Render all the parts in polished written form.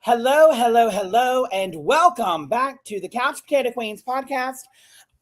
Hello, hello, hello, and welcome back to the Couch Potato Queens podcast,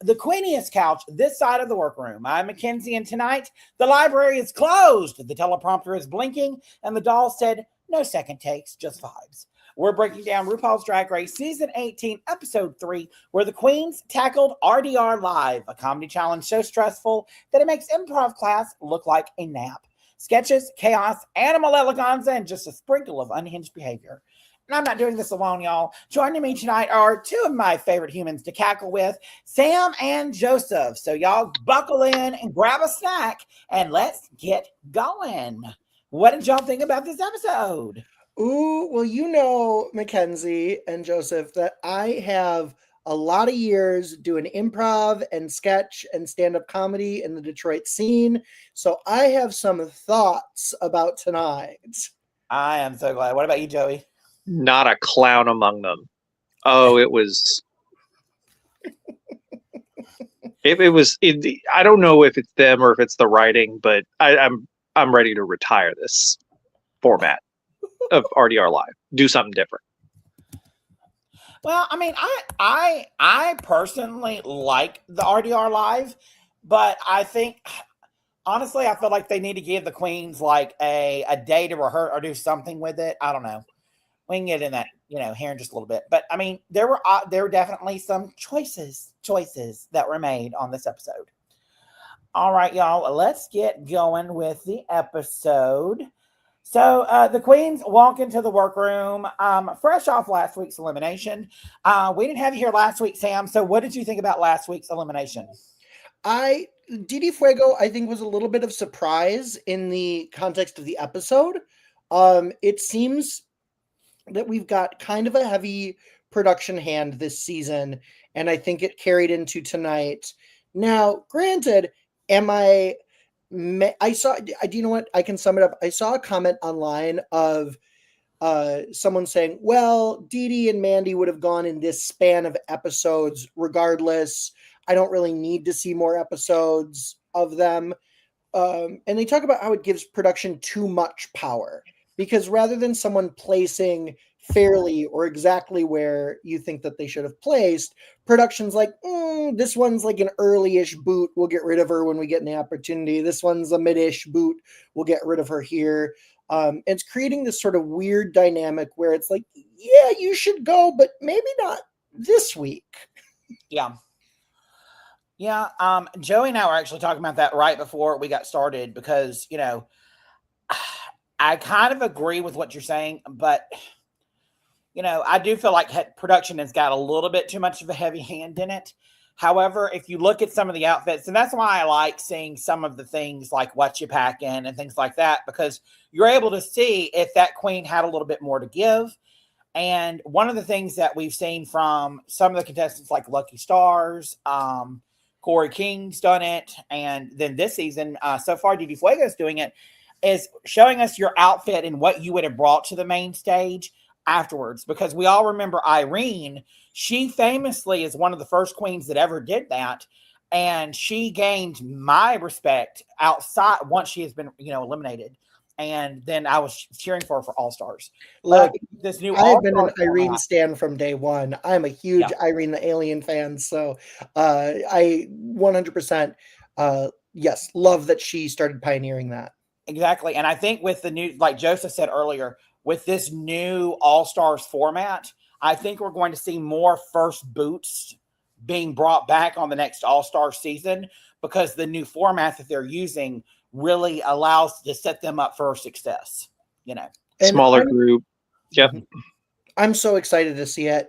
the queeniest couch this side of the workroom. I'm Mackenzie, and tonight the library is closed. The teleprompter is blinking, and the doll said, no second takes, just vibes. We're breaking down RuPaul's Drag Race Season 18, Episode 3, where the queens tackled RDR Live, a comedy challenge so stressful that it makes improv class look like a nap. Sketches, chaos, animal eleganza, and just a sprinkle of unhinged behavior. And I'm not doing this alone, y'all. Joining me tonight are two of my favorite humans to cackle with, Sam and Joseph. So y'all buckle in and grab a snack, and let's get going. What did y'all think about this episode? Ooh, well, you know, Mackenzie and Joseph, that I have a lot of years doing improv and sketch and stand-up comedy in the Detroit scene. So I have some thoughts about tonight. I am so glad. What about you, Joey? Not a clown among them. Oh, it was. I don't know if it's them or if it's the writing, but I'm ready to retire this format of RDR Live. Do something different. Well, I mean, I personally like the RDR Live, but I think honestly, I feel like they need to give the queens like a day to rehearse or do something with it. I don't know. We can get in that, here in just a little bit. But I mean, there were definitely some choices that were made on this episode. All right, y'all, let's get going with the episode. So the queens walk into the workroom, fresh off last week's elimination. We didn't have you here last week, Sam. So what did you think about last week's elimination? Didi Fuego, I think, was a little bit of surprise in the context of the episode. It seems that we've got kind of a heavy production hand this season, and I think it carried into tonight. Now, granted, do you know what? I can sum it up. I saw a comment online of someone saying, well, Didi and Mandy would have gone in this span of episodes regardless. I don't really need to see more episodes of them. And they talk about how it gives production too much power. Because rather than someone placing fairly or exactly where you think that they should have placed, production's like, this one's like an early-ish boot. We'll get rid of her when we get an opportunity. This one's a mid-ish boot. We'll get rid of her here. It's creating this sort of weird dynamic where it's like, yeah, you should go, but maybe not this week. Yeah. Yeah. Joey and I were actually talking about that right before we got started because, I kind of agree with what you're saying, but, I do feel like production has got a little bit too much of a heavy hand in it. However, if you look at some of the outfits, and that's why I like seeing some of the things like what you pack in and things like that, because you're able to see if that queen had a little bit more to give. And one of the things that we've seen from some of the contestants like Lucky Stars, Corey King's done it, and then this season, so far, Didi Fuego's doing it, is showing us your outfit and what you would have brought to the main stage afterwards. Because we all remember Irene. She famously is one of the first queens that ever did that. And she gained my respect outside once she has been, eliminated. And then I was cheering for her for All Stars. Look, this new I've been an Irene stan from day one. I'm a huge Irene the Alien fan. So I 100%, yes, love that she started pioneering that. Exactly. And I think with the new, like Joseph said earlier, with this new All-Stars format, I think we're going to see more first boots being brought back on the next All-Star season because the new format that they're using really allows to set them up for success, Smaller group. Yep. I'm so excited to see it.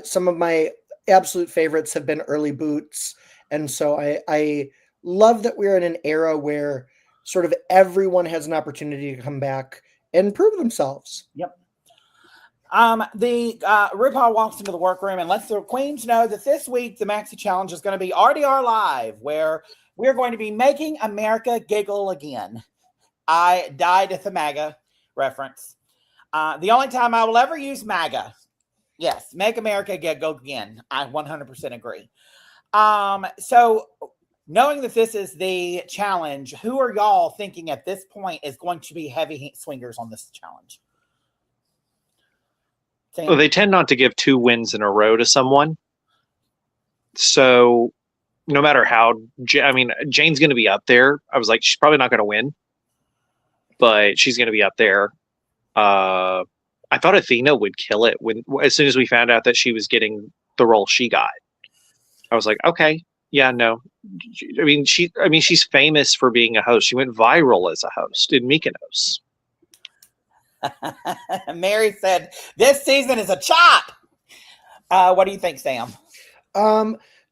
Some of my absolute favorites have been early boots. And so I love that we're in an era where sort of everyone has an opportunity to come back and prove themselves. Yep. The RuPaul walks into the workroom and lets the queens know that this week the Maxi Challenge is going to be RDR Live, where we're going to be making America giggle again. I died at the MAGA reference. The only time I will ever use MAGA. Yes, make America giggle again. I 100% agree. So knowing that this is the challenge, who are y'all thinking at this point is going to be heavy swingers on this challenge? Sam? Well, they tend not to give 2 wins in a row to someone. So no matter how, Jane's going to be up there. I was like, she's probably not going to win, but she's going to be up there. I thought Athena would kill it as soon as we found out that she was getting the role she got. I was like, okay, yeah, no. She's famous for being a host. She went viral as a host in Mykonos. Mary said, this season is a chop. What do you think, Sam?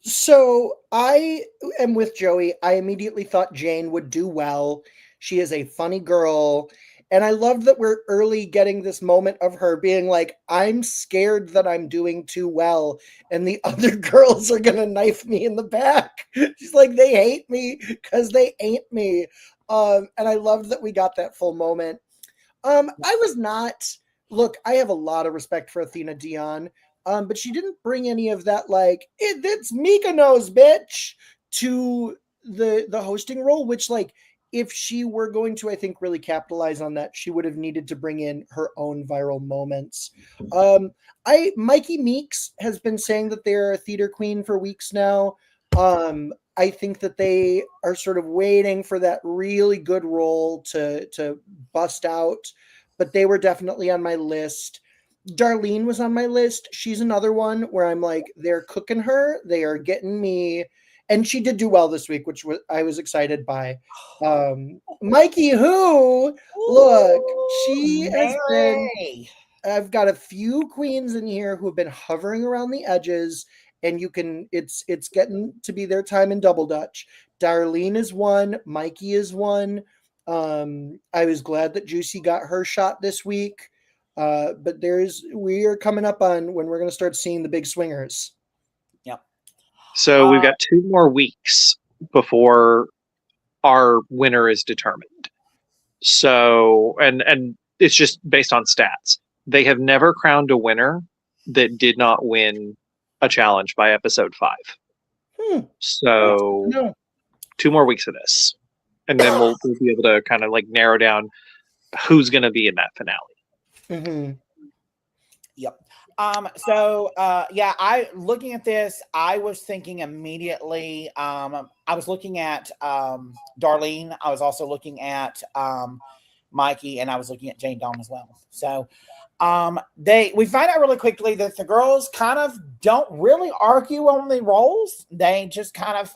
So I am with Joey. I immediately thought Jane would do well. She is a funny girl. And I love that we're early getting this moment of her being like, I'm scared that I'm doing too well. And the other girls are going to knife me in the back. She's like, they hate me because they ain't me. And I love that we got that full moment. I have a lot of respect for Athena Dion. But she didn't bring any of that, like, it's Mykonos, bitch, to the hosting role, which, like, if she were going to, I think, really capitalize on that, she would have needed to bring in her own viral moments. Mikey Meeks has been saying that they're a theater queen for weeks now. I think that they are sort of waiting for that really good role to bust out, but they were definitely on my list. Darlene was on my list. She's another one where I'm like, they're cooking her. They are getting me. And she did do well this week, which I was excited by. Mikey Who, look, she has been, I've got a few queens in here who have been hovering around the edges, and it's getting to be their time in Double Dutch. Darlene is one. Mikey is one. I was glad that Juicy got her shot this week. But we are coming up on when we're going to start seeing the big swingers. Yep. So we've got 2 more weeks before our winner is determined. So, and it's just based on stats. They have never crowned a winner that did not win a challenge by episode 5. So 2 more weeks of this, and then we'll be able to kind of like narrow down who's going to be in that finale. Mm-hmm. Yep. Looking at this, I was thinking immediately, I was looking at Darlene. I was also looking at Mikey, and I was looking at Jane Dawn as well. So we find out really quickly that the girls kind of don't really argue on the roles. They just kind of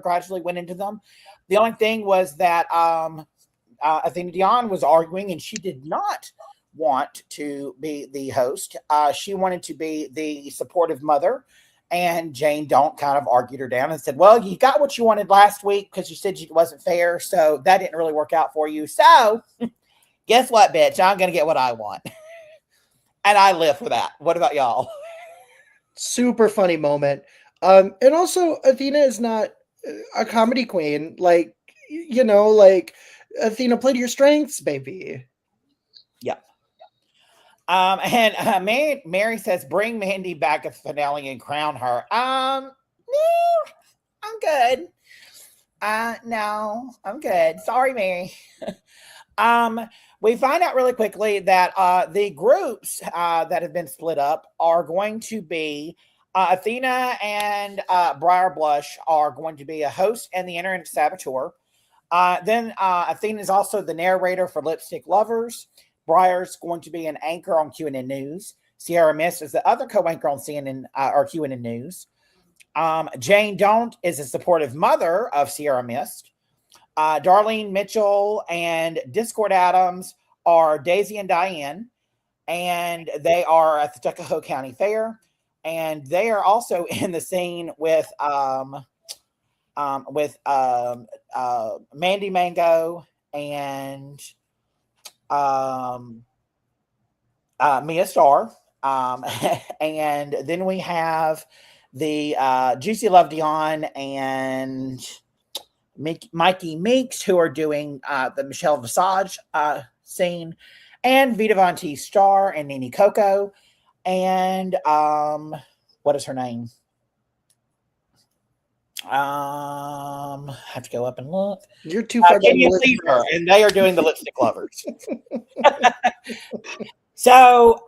gradually went into them. The only thing was that Athena Dion was arguing, and she did not want to be the host. She wanted to be the supportive mother, and Jane Dawn kind of argued her down and said, well, you got what you wanted last week because you said it wasn't fair, so that didn't really work out for you. So guess what, bitch? I'm going to get what I want. And I live for that. What about y'all? Super funny moment. And also, Athena is not a comedy queen. Like, Athena, play to your strengths, baby. Yeah. And Mary says, bring Mandy back at the finale and crown her. No, I'm good. No, I'm good. Sorry, Mary. We find out really quickly that the groups that have been split up are going to be Athena and Briar Blush are going to be a host and the internet saboteur. Then Athena is also the narrator for Lipstick Lovers. Briar's going to be an anchor on QNN News. Sierra Mist is the other co-anchor on CNN or QNN News. Jane Don't is a supportive mother of Sierra Mist. Darlene Mitchell and Discord Adams are Daisy and Diane, and they are at the Tuckahoe County Fair, and they are also in the scene with Mandy Mango and Mia Starr, and then we have the Juicy Love Dion and Mikey Meeks, who are doing the Michelle Visage scene, and Vita Von T Star and Nene Coco, and what is her name? I have to go up and look. You're too far down the list. And they are doing the Lipstick Lovers. So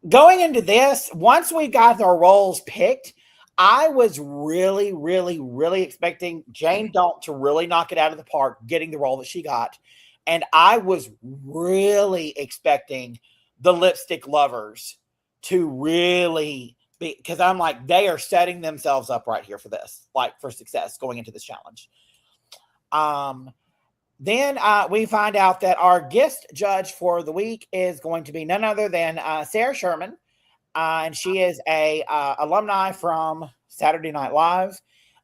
going into this, once we got our roles picked, I was really, really, really expecting Jane Dalton to really knock it out of the park, getting the role that she got. And I was really expecting the Lipstick Lovers to really be, because I'm like, they are setting themselves up right here for this, like for success going into this challenge. Then we find out that our guest judge for the week is going to be none other than Sarah Sherman. And she is a alumni from Saturday Night Live,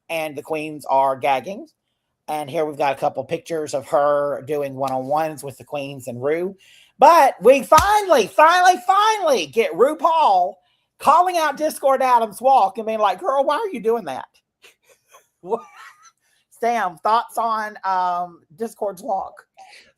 and the queens are gagging. And here we've got a couple pictures of her doing one-on-ones with the queens and Ru. But we finally get RuPaul calling out Discord Adams' walk and being like, girl, why are you doing that? Sam, thoughts on Discord's walk?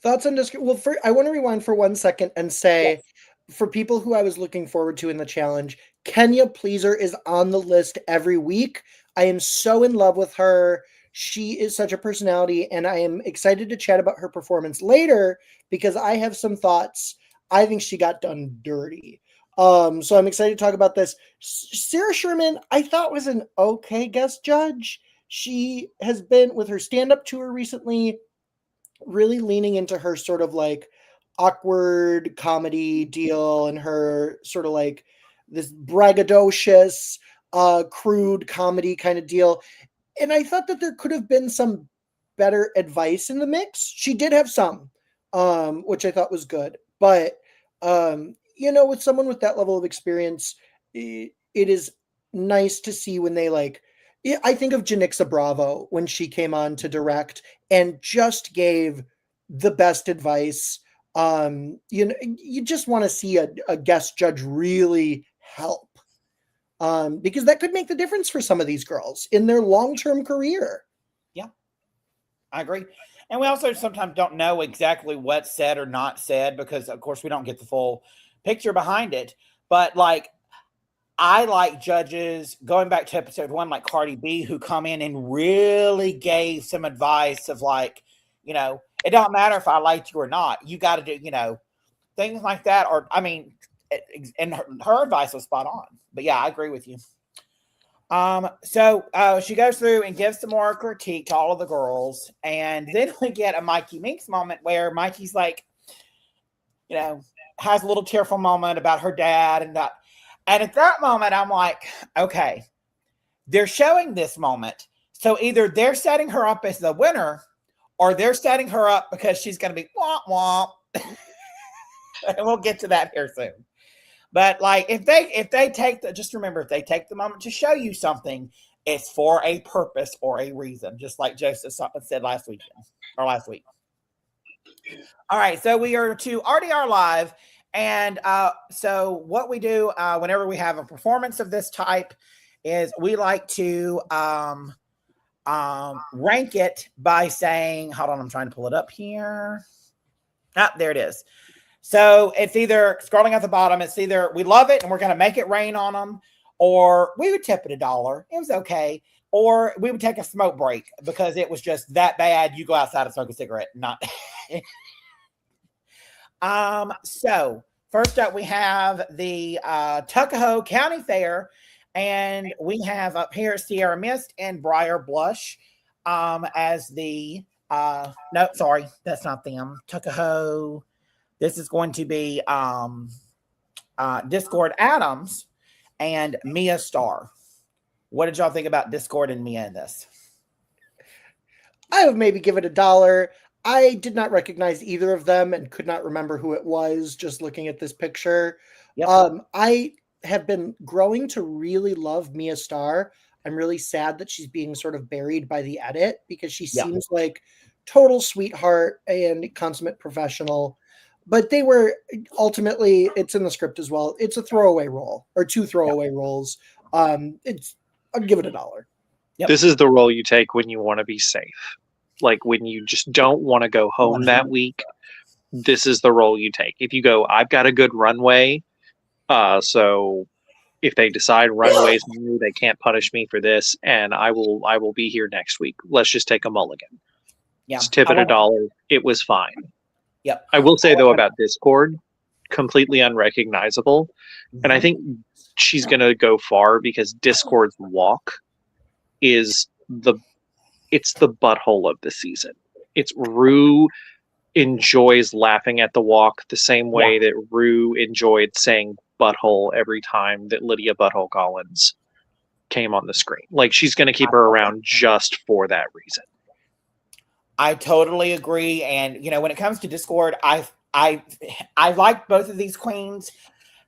Thoughts on Discord? Well, I want to rewind for 1 second and say, yes, for people who I was looking forward to in the challenge, Kenya Pleaser is on the list every week. I am so in love with her. She is such a personality, and I am excited to chat about her performance later because I have some thoughts. I think she got done dirty. So I'm excited to talk about this. Sarah Sherman, I thought, was an okay guest judge. She has been with her stand-up tour recently, really leaning into her sort of like awkward comedy deal and her sort of like this braggadocious, crude comedy kind of deal. And I thought that there could have been some better advice in the mix. She did have some, which I thought was good. But, with someone with that level of experience, it is nice to see when they like, I think of Janixa Bravo when she came on to direct and just gave the best advice. You just want to see a guest judge really help. Because that could make the difference for some of these girls in their long-term career. Yeah, I agree. And we also sometimes don't know exactly what's said or not said because, of course, we don't get the full picture behind it. But, like, I like judges, going back to episode 1, like Cardi B, who come in and really gave some advice of, like, it don't matter if I liked you or not. You got to do, things like that. Or, I mean, and her advice was spot on. But yeah, I agree with you. So she goes through and gives some more critique to all of the girls. And then we get a Mikey Minx moment where Mikey's like, has a little tearful moment about her dad. And at that moment, I'm like, okay, they're showing this moment. So either they're setting her up as the winner or they're setting her up because she's going to be womp womp. And we'll get to that here soon. But like, if they take just remember, if they take the moment to show you something, it's for a purpose or a reason, just like Joseph said last week. All right. So we are to RDR Live. And so what we do whenever we have a performance of this type is we like to rank it by saying, hold on, I'm trying to pull it up here. There it is. So it's either scrolling at the bottom. It's either we love it and we're going to make it rain on them, or we would tip it $1. It was okay. Or we would take a smoke break because it was just that bad. You go outside and smoke a cigarette. Not. So first up, we have the Tuckahoe County Fair, and we have up here Sierra Mist and Briar Blush as the no, sorry, that's not them. Tuckahoe. This is going to be Discord Adams and Mia Starr. What did y'all think about Discord and Mia in this? I would maybe give it $1. I did not recognize either of them and could not remember who it was just looking at this picture. Yep. I have been growing to really love Mia Starr. I'm really sad that she's being sort of buried by the edit because she seems like total sweetheart and consummate professional. But they were ultimately, it's in the script as well. It's a throwaway role or 2 throwaway roles. I'll give it $1. Yep. This is the role you take when you want to be safe. Like when you just don't want to go home that week. This is the role you take. If you go, I've got a good runway. So if they decide runways, they can't punish me for this. And I will be here next week. Let's just take a mulligan. Yeah. Just tip it $1. It was fine. Yep. I will say though about Discord, completely unrecognizable. And I think she's going to go far because Discord's walk is it's the butthole of the season. It's Rue enjoys laughing at the walk the same way that Rue enjoyed saying butthole every time that Lydia Butthole Collins came on the screen. Like, she's going to keep her around just for that reason. I totally agree. And, you know, when it comes to Discord, I like both of these queens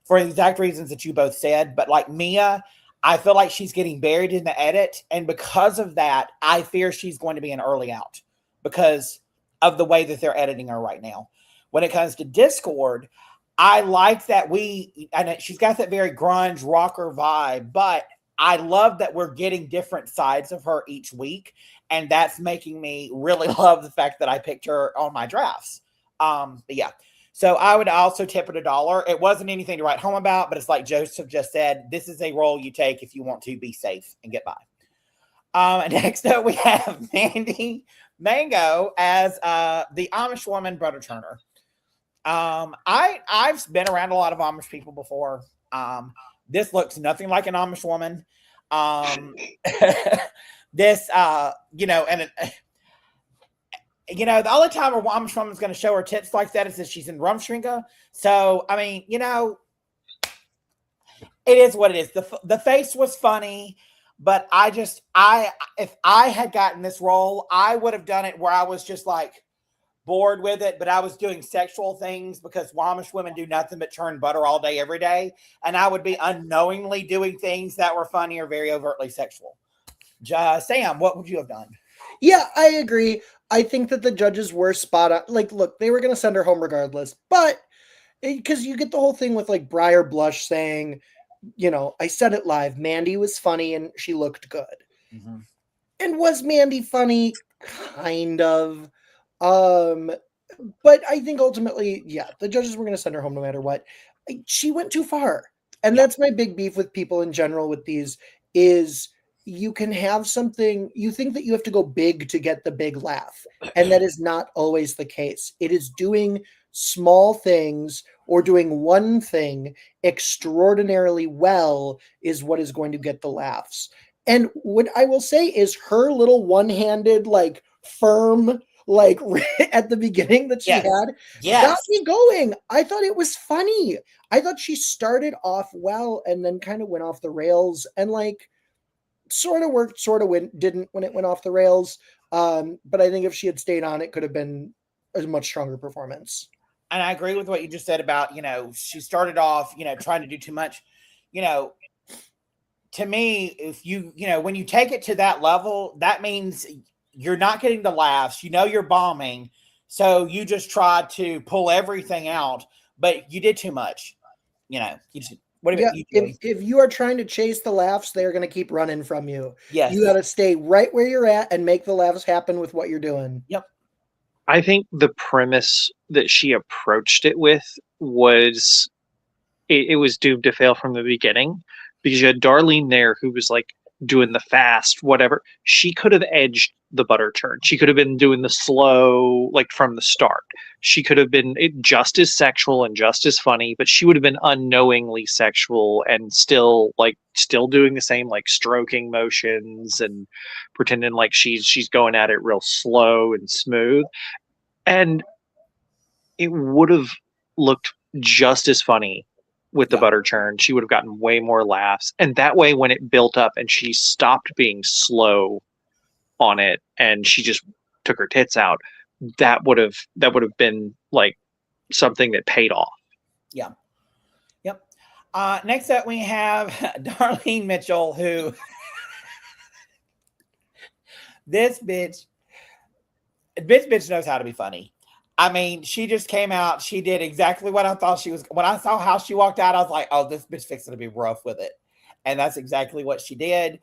for the exact reasons that you both said. But like Mia, I feel like she's getting buried in the edit. And because of that, I fear she's going to be an early out because of the way that they're editing her right now. When it comes to Discord, I like that and she's got that very grunge rocker vibe, but I love that we're getting different sides of her each week. And that's making me really love the fact that I picked her on my drafts. But yeah. So I would also tip it $1. It wasn't anything to write home about, but it's like Joseph just said, this is a role you take if you want to be safe and get by. Next up, we have Mandy Mango as the Amish woman butter churner. I've been around a lot of Amish people before. This looks nothing like an Amish woman. This, you know, and you know, the only time a Amish woman's going to show her tits like that is if she's in Rumstringa. So, I mean, you know, it is what it is. The face was funny, but if I had gotten this role, I would have done it where I was just like bored with it, but I was doing sexual things because Amish women do nothing but churn butter all day, every day. And I would be unknowingly doing things that were funny or very overtly sexual. Sam, what would you have done? Yeah, I agree. I think that the judges were spot on. Like, look, they were going to send her home regardless, but because you get the whole thing with like Briar Blush saying, you know, I said it live, Mandy was funny and she looked good. Mm-hmm. And was Mandy funny? Kind of. But I think ultimately, yeah, the judges were going to send her home no matter what. She went too far. And that's my big beef with people in general with these is you can have something, you think that you have to go big to get the big laugh. And that is not always the case. It is doing small things or doing one thing extraordinarily well is what is going to get the laughs. And what I will say is her little one-handed, like firm, like at the beginning that she had got me going. I thought it was funny. I thought she started off well and then kind of went off the rails and like sort of worked, sort of didn't when it went off the rails. But I think if she had stayed on, it could have been a much stronger performance. And I agree with what you just said about, you know, she started off, you know, trying to do too much. You know, to me, if you know, when you take it to that level, that means you're not getting the laughs. You know, you're bombing. So you just tried to pull everything out, but you did too much. You know, you just, if you are trying to chase the laughs, they're going to keep running from you. Yes. You got to stay right where you're at and make the laughs happen with what you're doing. Yep. I think the premise that she approached it with was it was doomed to fail from the beginning because you had Darlene there who was like doing the fast, whatever. She could have edged the butter churn. She could have been doing the slow, like from the start. She could have been just as sexual and just as funny, but she would have been unknowingly sexual and still doing the same like stroking motions and pretending like she's going at it real slow and smooth. And it would have looked just as funny with the butter churn. She would have gotten way more laughs. And that way, when it built up and she stopped being slow on it and she just took her tits out, that would have been like something that paid off. Yeah. Yep. Next up, we have Darlene Mitchell, who this bitch knows how to be funny. I mean, she just came out. She did exactly what I thought she was. When I saw how she walked out, I was like, oh, this bitch fixing to be rough with it. And that's exactly what she did.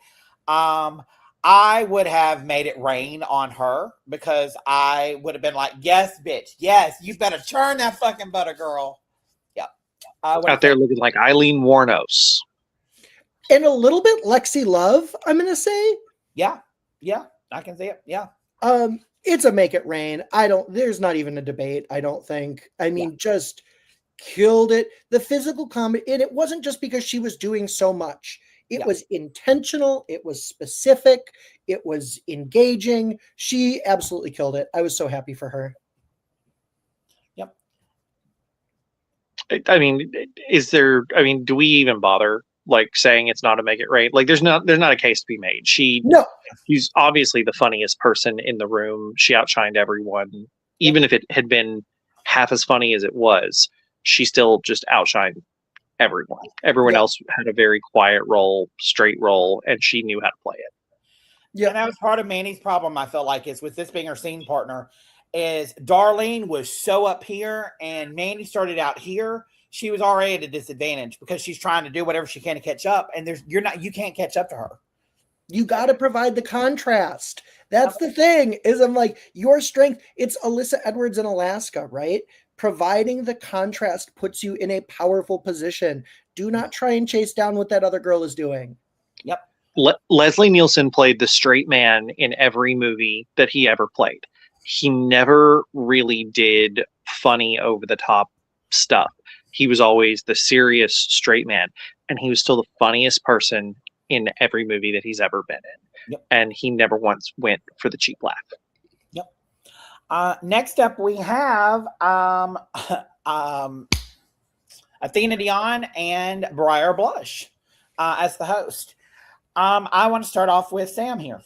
I would have made it rain on her because I would have been like, yes, bitch. Yes, you better churn that fucking butter, girl. Yeah. Out there looking like Eileen Warnos. And a little bit Lexi Love, I'm going to say. Yeah. Yeah. I can see it. Yeah. It's a make it rain. There's not even a debate. I don't think. I mean, just killed it. The physical comedy, and it wasn't just because she was doing so much. It was intentional. It was specific. It was engaging. She absolutely killed it. I was so happy for her. Yep. I mean, do we even bother like saying it's not a make it right? Like there's not a case to be made. She's obviously the funniest person in the room. She outshined everyone. Even if it had been half as funny as it was, she still just outshined everyone. Everyone else had a very quiet role, straight role, and she knew how to play it. Yeah. And that was part of Mandy's problem, I felt like, is with this being her scene partner, is Darlene was so up here and Mandy started out here. She was already at a disadvantage because she's trying to do whatever she can to catch up, and you can't catch up to her. You got to provide the contrast. That's the thing, is I'm like, your strength, it's Alyssa Edwards in Alaska, right? Providing the contrast puts you in a powerful position. Do not try and chase down what that other girl is doing. Yep. Leslie Nielsen played the straight man in every movie that he ever played. He never really did funny over the top stuff. He was always the serious straight man, and he was still the funniest person in every movie that he's ever been in. Yep. And he never once went for the cheap laugh. Yep. Next up, we have Athena Dion and Briar Blush as the host. I want to start off with Sam here.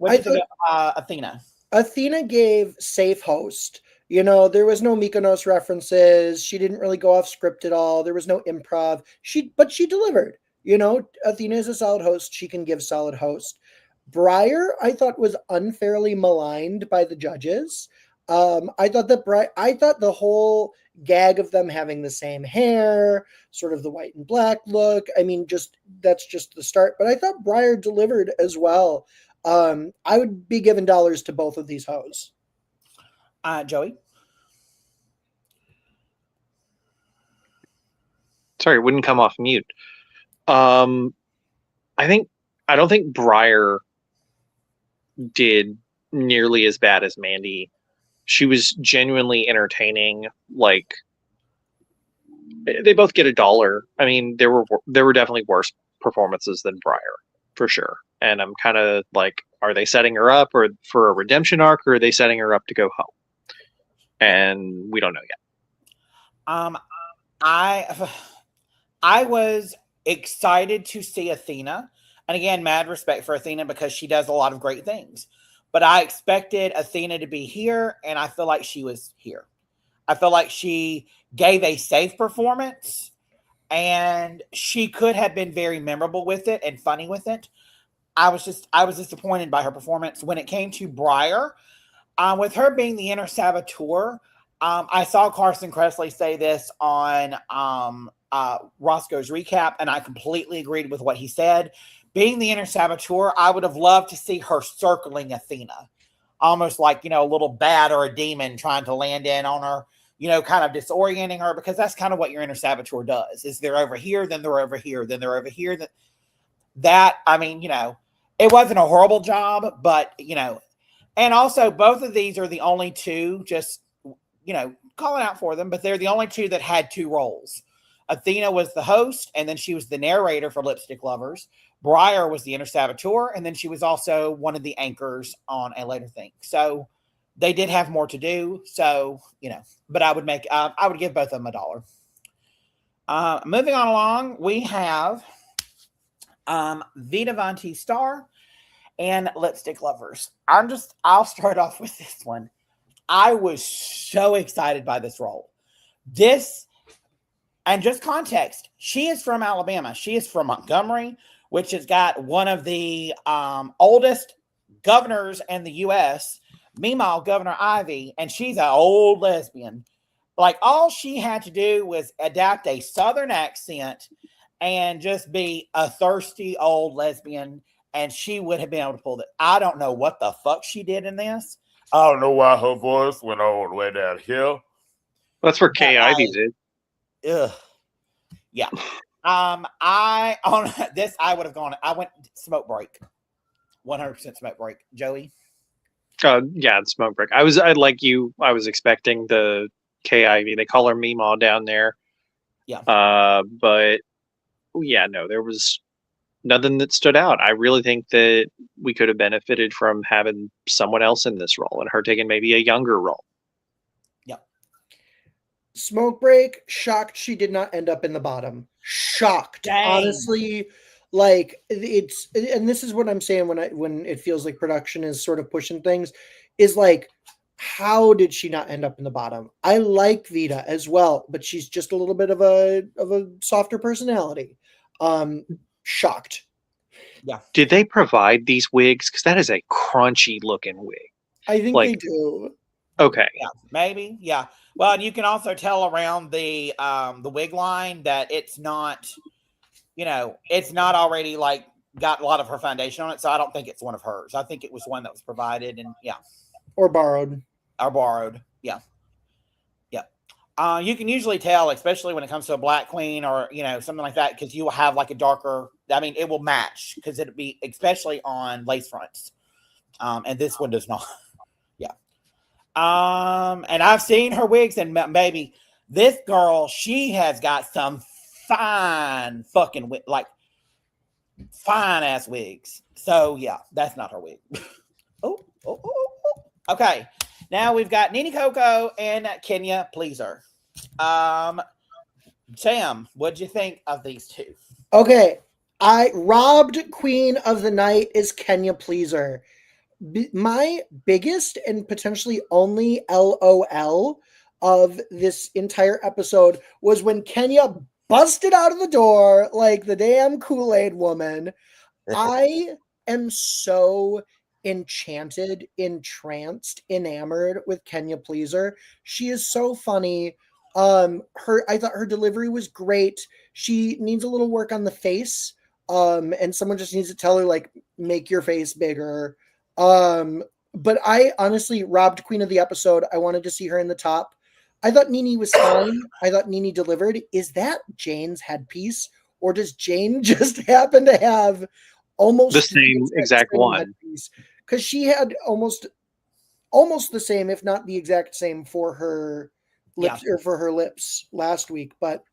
Athena. Athena gave safe host. You know, there was no Mykonos references. She didn't really go off script at all. There was no improv. But she delivered. You know, Athena is a solid host. She can give solid host. Briar, I thought, was unfairly maligned by the judges. I thought the whole gag of them having the same hair, sort of the white and black look. I mean, that's just the start. But I thought Briar delivered as well. I would be giving dollars to both of these hoes. Joey? Sorry, it wouldn't come off mute. I don't think Briar did nearly as bad as Mandy. She was genuinely entertaining. Like, they both get $1. I mean, there were definitely worse performances than Briar, for sure. And I'm kind of like, are they setting her up or for a redemption arc, or are they setting her up to go home? And we don't know yet. I was excited to see Athena. And again, mad respect for Athena because she does a lot of great things. But I expected Athena to be here, and I feel like she was here. I feel like she gave a safe performance, and she could have been very memorable with it and funny with it. I was disappointed by her performance. When it came to Briar, with her being the inner saboteur, I saw Carson Kressley say this on Roscoe's recap, and I completely agreed with what he said. Being the inner saboteur, I would have loved to see her circling Athena, almost like, a little bat or a demon trying to land in on her, kind of disorienting her, because that's kind of what your inner saboteur does. Is they're over here, then they're over here, then they're over here. It wasn't a horrible job, but, and also both of these are the only two, just, calling out for them, but they're the only two that had two roles. Athena was the host, and then she was the narrator for Lipstick Lovers. Briar was the inner saboteur, and then she was also one of the anchors on a later thing. So they did have more to do. So, but I would give both of them $1. Moving on along, we have Vita Von T Star and Lipstick Lovers. I'll start off with this one. I was so excited by this role. And just context, she is from Alabama. She is from Montgomery, which has got one of the oldest governors in the U.S., meanwhile, Governor Ivy, and she's an old lesbian. Like, all she had to do was adapt a Southern accent and just be a thirsty old lesbian, and she would have been able to pull it. I don't know what the fuck she did in this. I don't know why her voice went all the way down here. That's where Kay Ivy did. Ugh. Yeah. I would have gone. I went smoke break. 100% smoke break. Joey. Yeah, smoke break. I was expecting the KIV. They call her Meemaw down there. Yeah. But yeah, no, there was nothing that stood out. I really think that we could have benefited from having someone else in this role and her taking maybe a younger role. Yeah. Smoke break, shocked she did not end up in the bottom. Shocked. Dang. Honestly, like it's, and this is what I'm saying when it feels like production is sort of pushing things, is like, how did she not end up in the bottom? I like Vita as well, but she's just a little bit of a softer personality. Shocked. Yeah. Did they provide these wigs? Because that is a crunchy looking wig. I think Like- they do. Okay. Yeah, maybe. Yeah. Well, and you can also tell around the wig line that it's not, it's not already like got a lot of her foundation on it. So I don't think it's one of hers. I think it was one that was provided and Or borrowed. or borrowed. Yeah. Yeah. You can usually tell, especially when it comes to a black queen or, something like that, because you will have like a darker, it will match because it'll be, especially on lace fronts. And this one does not. Yeah. And I've seen her wigs, and baby, this girl, she has got some fine fucking fine ass wigs. So yeah, that's not her wig. Oh. Okay. Now we've got Nene Coco and Kenya Pleaser. Sam, what'd you think of these two? Okay. I robbed Queen of the Night is Kenya Pleaser. My biggest and potentially only LOL of this entire episode was when Kenya busted out of the door like the damn Kool-Aid woman. I am so enchanted, entranced, enamored with Kenya Pleaser. She is so funny. I thought her delivery was great. She needs a little work on the face. And someone just needs to tell her, like, make your face bigger. But I honestly robbed Queen of the episode. I wanted to see her in the top. I thought Nene was fine. I thought Nene delivered. Is that Jane's headpiece? Or does Jane just happen to have almost The same exact one? Because she had almost the same, if not the exact same, for her lips or for her lips last week. But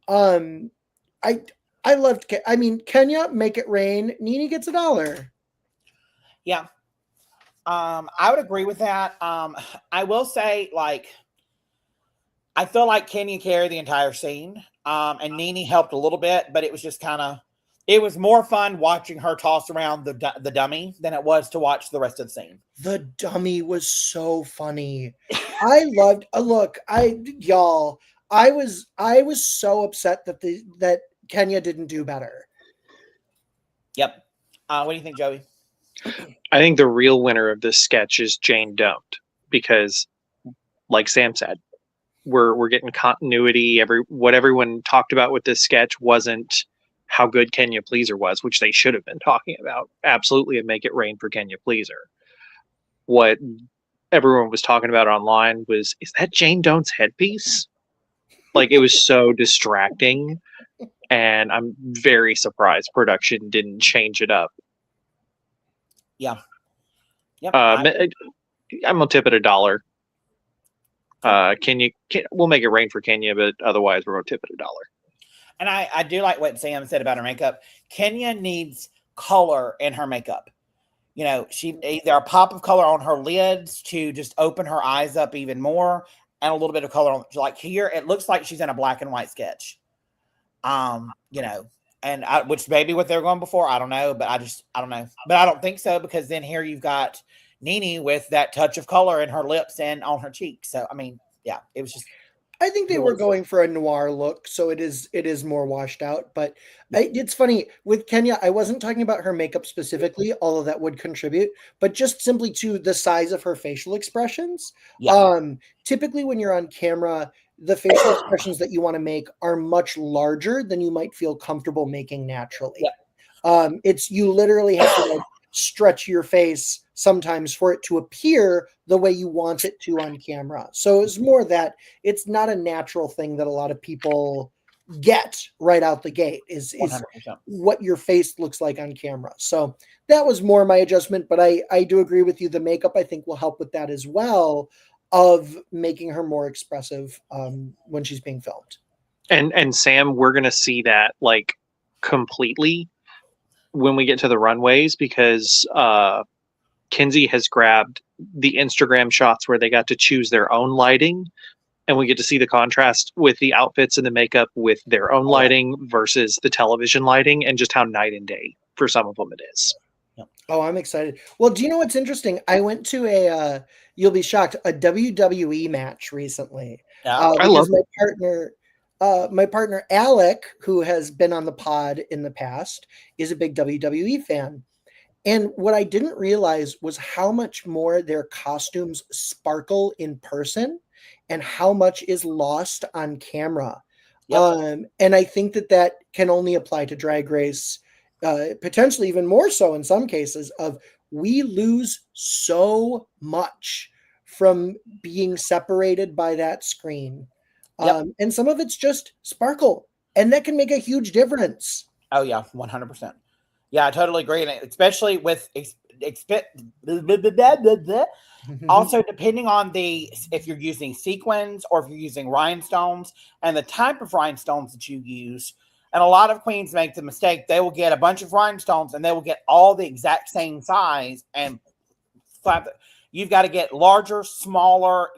I loved. Kenya, make it rain. Nene gets $1. Yeah. I would agree with that. I will say, I feel like Kenya carried the entire scene. And Nene helped a little bit, but it was just it was more fun watching her toss around the dummy than it was to watch the rest of the scene. The dummy was so funny. I loved. I was so upset that Kenya didn't do better. Yep. What do you think, Joey? I think the real winner of this sketch is Jane Don't, because, like Sam said, we're getting continuity. What everyone talked about with this sketch wasn't how good Kenya Pleaser was, which they should have been talking about. Absolutely, and make it rain for Kenya Pleaser. What everyone was talking about online was, is that Jane Dont's headpiece? Like, it was so distracting, and I'm very surprised production didn't change it up. Yeah. Yep. I'm gonna tip it $1. We'll make it rain for Kenya, but otherwise we're gonna tip it $1. And I do like what Sam said about her makeup. Kenya needs color in her makeup. She either a pop of color on her lids to just open her eyes up even more, and a little bit of color on, like here, it looks like she's in a black and white sketch. Which maybe what they're going before, I don't know, but I don't know. But I don't think so, because then here you've got Nene with that touch of color in her lips and on her cheeks. So, yeah, it was just. I think they were going for a noir look, so it is more washed out. But it's funny with Kenya. I wasn't talking about her makeup specifically, although that would contribute, but just simply to the size of her facial expressions. Yeah. Typically, when you're on camera, the facial expressions that you want to make are much larger than you might feel comfortable making naturally. Yeah. You literally have to stretch your face sometimes for it to appear the way you want it to on camera. So it's more that it's not a natural thing that a lot of people get right out the gate is 100%. what your face looks like on camera. So that was more my adjustment, but I do agree with you. The makeup, I think, will help with that as well. of making her more expressive when she's being filmed. And Sam, we're gonna see that like completely when we get to the runways, because Kinsey has grabbed the Instagram shots where they got to choose their own lighting, and we get to see the contrast with the outfits and the makeup with their own lighting versus the television lighting, and just how night and day for some of them it is. Oh, I'm excited. Well, do you know what's interesting? I went to you'll be shocked, a WWE match recently. I love my partner Alec, who has been on the pod in the past, is a big WWE fan. And what I didn't realize was how much more their costumes sparkle in person and how much is lost on camera. Yep. And I think that can only apply to Drag Race, potentially even more so in some cases, of we lose so much from being separated by that screen. Yep. And some of it's just sparkle, and that can make a huge difference. Oh yeah, 100%. Yeah, I totally agree. And especially with also depending on if you're using sequins or if you're using rhinestones and the type of rhinestones that you use. And a lot of queens make the mistake. They will get a bunch of rhinestones and they will get all the exact same size and you've got to get larger, smaller,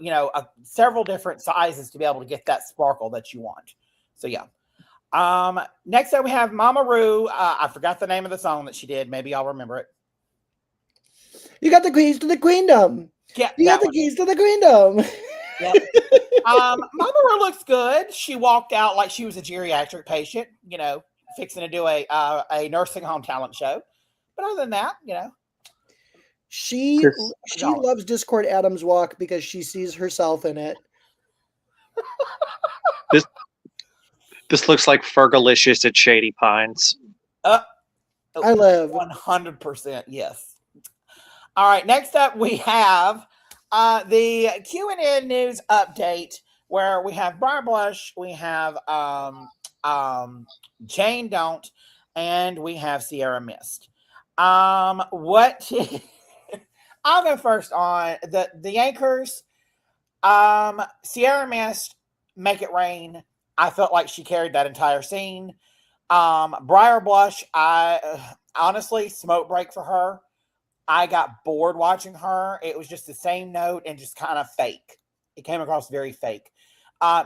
several different sizes to be able to get that sparkle that you want. So yeah. Next up we have Mama Ru. I forgot the name of the song that she did. Maybe I'll remember it. You got the keys to the queendom. Yeah, you got the keys to the queendom. Yep. Mama Ru looks good. She walked out like she was a geriatric patient, fixing to do a nursing home talent show. But other than that, she loves Discord Adams Walk because she sees herself in it. This looks like Fergalicious at Shady Pines. I live 100%. Yes. All right. Next up, we have the Q&A news update where we have Briar Blush, we have Jane Don't, and we have Sierra Mist. What? I'll go first on the anchors. Sierra Mist, Make It Rain. I felt like she carried that entire scene. Briar Blush, I honestly, smoke break for her. I got bored watching her. It was just the same note and just kind of fake. It came across very fake.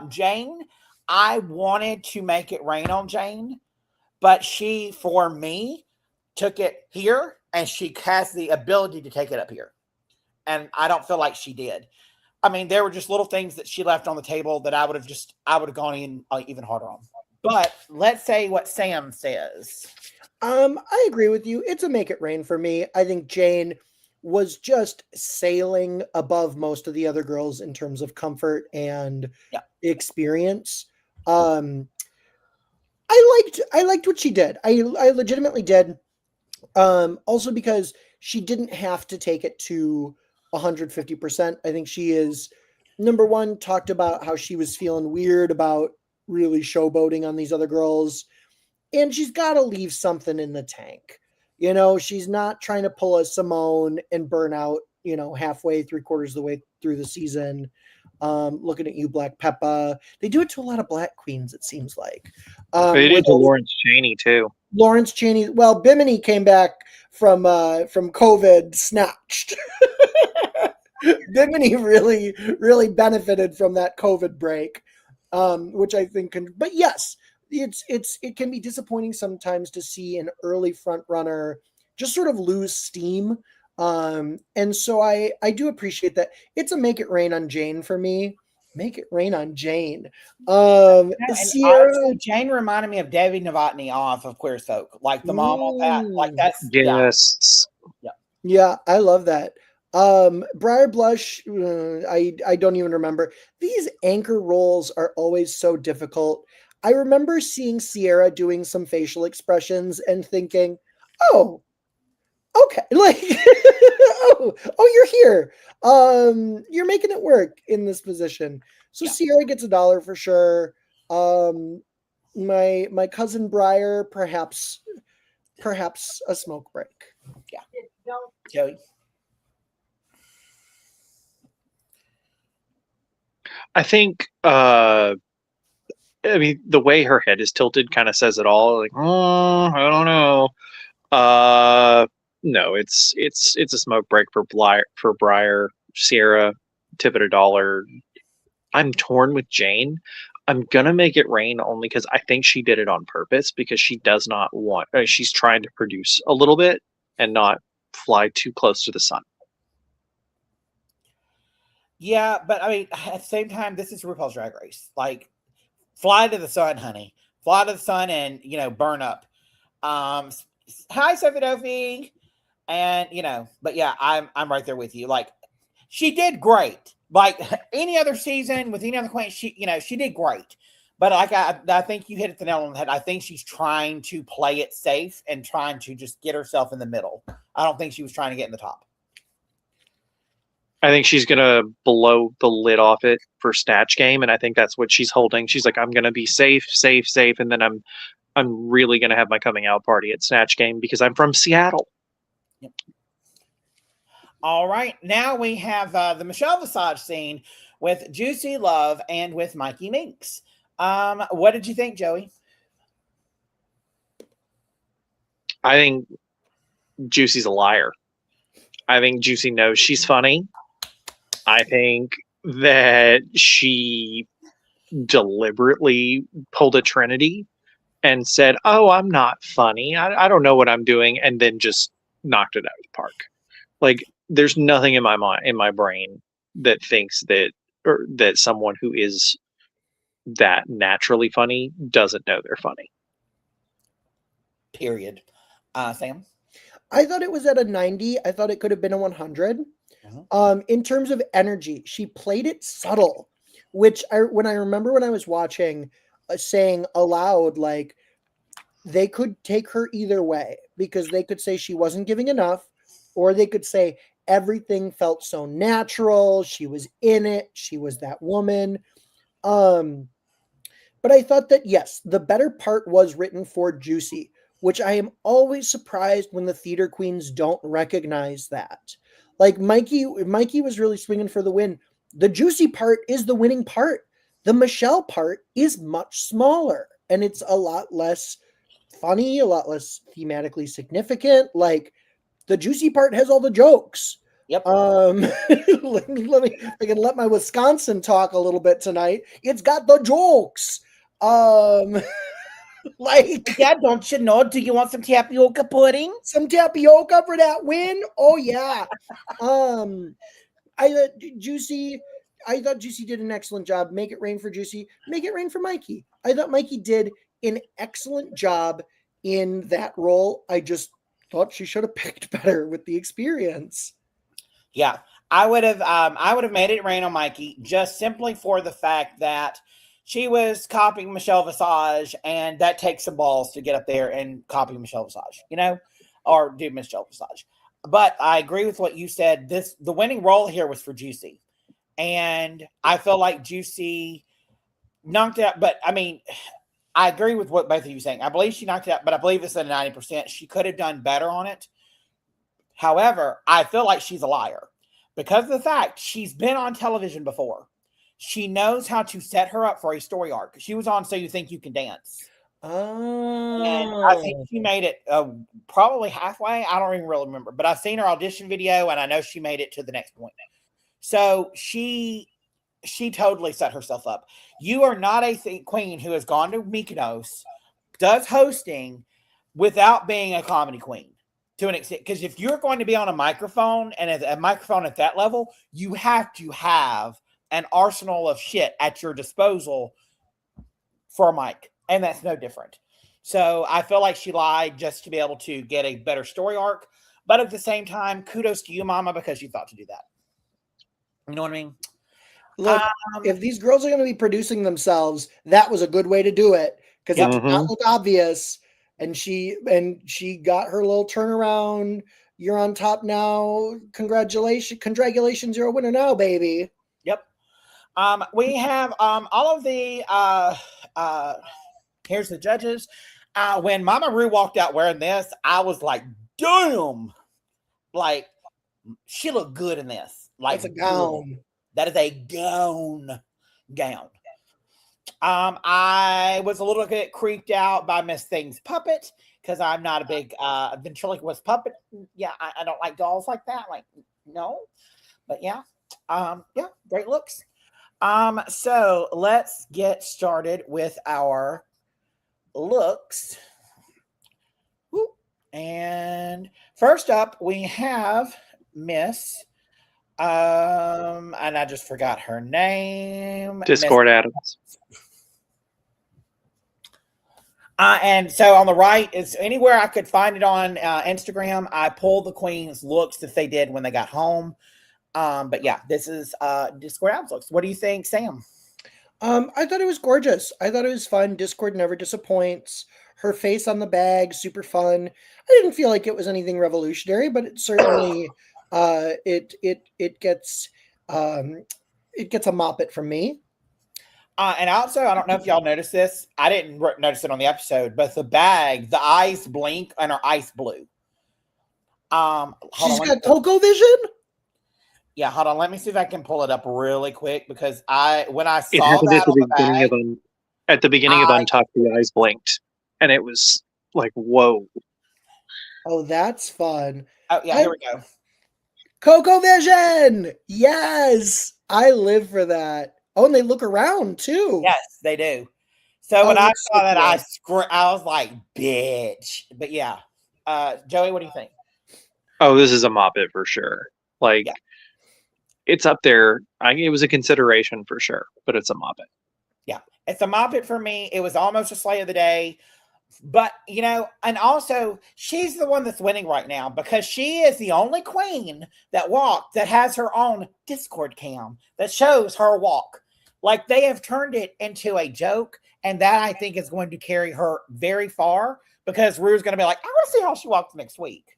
Jane, I wanted to make it rain on Jane, but she, for me, took it here and she has the ability to take it up here. And I don't feel like she did. I mean, there were just little things that she left on the table that I would have gone in even harder on. But let's say what Sam says. I agree with you. It's a Make It Rain for me. I think Jane was just sailing above most of the other girls in terms of comfort and experience. I liked what she did. I legitimately did. Also because she didn't have to take it to 150%. I think she is, number one, talked about how she was feeling weird about really showboating on these other girls. And she's got to leave something in the tank. She's not trying to pull a Simone and burn out, halfway, 3/4 of the way through the season. Looking at you, Black Peppa. They do it to a lot of Black queens, it seems like. They did to Lawrence Chaney, too. Lawrence Chaney. Well, Bimini came back from COVID snatched. Bimini really, really benefited from that COVID break, which I think but yes, it can be disappointing sometimes to see an early front runner just sort of lose steam. And so I do appreciate that. It's a Make It Rain on Jane for me. Make It Rain on Jane. Sierra, honestly, Jane reminded me of Debbie Novotny off of Queer Folk, like the mom on that. Like that's yes. Yeah, I love that. Briar Blush, I don't even remember. These anchor roles are always so difficult. I remember seeing Sierra doing some facial expressions and thinking, oh, okay, like, oh, you're here. You're making it work in this position. So Sierra gets $1 for sure. My cousin Briar, perhaps a smoke break. Yeah. Joey. I think I mean the way her head is tilted kind of says it all. Like, oh, I don't know. No, it's a smoke break for Briar, Sierra, tip it $1. I'm torn with Jane. I'm gonna make it rain only because I think she did it on purpose because she does not want. She's trying to produce a little bit and not fly too close to the sun. Yeah, but I mean, at the same time, this is RuPaul's Drag Race. Like, fly to the sun, honey. Fly to the sun and burn up. Hi, Sophie Dopey. And but yeah, I'm right there with you. Like, she did great. Like any other season with any other queen, she did great. But like I think you hit it the nail on the head. I think she's trying to play it safe and trying to just get herself in the middle. I don't think she was trying to get in the top. I think she's gonna blow the lid off it for Snatch Game, and I think that's what she's holding. She's like, I'm gonna be safe, and then I'm really gonna have my coming out party at Snatch Game because I'm from Seattle. Yep. All right, now we have the Michelle Visage scene with Juicy Love and with Mikey Minx. What did you think, Joey? I think Juicy's a liar. I think Juicy knows she's funny. I think that she deliberately pulled a Trinity and said, "Oh, I'm not funny. I don't know what I'm doing," and then just knocked it out of the park. Like, there's nothing in my brain that thinks that someone who is that naturally funny doesn't know they're funny. Period. Sam? I thought it was at a 90. I thought it could have been a 100. In terms of energy, she played it subtle, which I remember when I was watching, saying aloud, like, they could take her either way, because they could say she wasn't giving enough, or they could say everything felt so natural. She was in it. She was that woman. But I thought that, yes, the better part was written for Juicy, which I am always surprised when the theater queens don't recognize that. Like, Mikey was really swinging for the win. The Juicy part is the winning part. The Michelle part is much smaller, and it's a lot less funny, a lot less thematically significant. Like, the Juicy part has all the jokes. Yep. let me I can let my Wisconsin talk a little bit tonight. It's got the jokes. Like, yeah, don't you know? Do you want some tapioca pudding? Some tapioca for that win? Oh yeah. I thought Juicy did an excellent job. Make it rain for Juicy. Make it rain for Mikey. I thought Mikey did an excellent job in that role. I just thought she should have picked better with the experience. Yeah, I would have made it rain on Mikey just simply for the fact that she was copying Michelle Visage, and that takes some balls to get up there and copy Michelle Visage, or do Michelle Visage. But I agree with what you said. The winning role here was for Juicy, and I feel like Juicy knocked it out. But I mean, I agree with what both of you are saying. I believe she knocked it out, but I believe it's at 90%. She could have done better on it. However, I feel like she's a liar because of the fact she's been on television before. She knows how to set her up for a story arc. She was on So You Think You Can Dance. Oh. And I think she made it probably halfway. I don't even really remember. But I've seen her audition video, and I know she made it to the next point. So she totally set herself up. You are not a queen who has gone to Mykonos, does hosting, without being a comedy queen. To an extent, because if you're going to be on a microphone and a microphone at that level, you have to have an arsenal of shit at your disposal for a mic, and that's no different. So I feel like she lied just to be able to get a better story arc, but at the same time, kudos to you, Mama, because you thought to do that. You know what I mean? Look, if these girls are going to be producing themselves, that was a good way to do it, because it did not look obvious. And she got her little turnaround. You're on top now. Congratulations, you're a winner now, baby. Yep. We have all of the here's the judges. When Mama Ru walked out wearing this, I was like, damn. Like, she looked good in this. Like, that's a gown. That is a gown. gown. I was a little bit creeped out by Miss Thing's puppet because I'm not a big ventriloquist puppet. Yeah, I don't like dolls like that. Like, no. But yeah, great looks. So let's get started with our looks. Woo. And first up, we have Miss, and I just forgot her name. Discord Adams. And so on the right is anywhere I could find it on Instagram. I pulled the queen's looks that they did when they got home. But yeah, this is Discord Adams looks. What do you think, Sam? I thought it was gorgeous. I thought it was fun. Discord never disappoints. Her face on the bag, super fun. I didn't feel like it was anything revolutionary, but it certainly it gets a mop it from me. And also, I don't know if y'all noticed this. I didn't notice it on the episode, but the bag, the eyes blink and are ice blue. She's got Coco vision. Yeah, hold on. Let me see if I can pull it up really quick because when I saw It that at the beginning of Untucked, the eyes blinked, and it was like, whoa. Oh, that's fun. Oh yeah, here we go. Coco vision. Yes, I live for that. Oh, and they look around too. Yes, they do. So when I saw that, I was like, bitch. But yeah, Joey, what do you think? Oh, this is a mop it for sure. Like, it's up there. It was a consideration for sure, but it's a mop it. Yeah, it's a mop it for me. It was almost a slay of the day. But, and also, she's the one that's winning right now because she is the only queen that has her own Discord cam that shows her walk. Like, they have turned it into a joke, and that, I think, is going to carry her very far because Rue's going to be like, I want to see how she walks next week.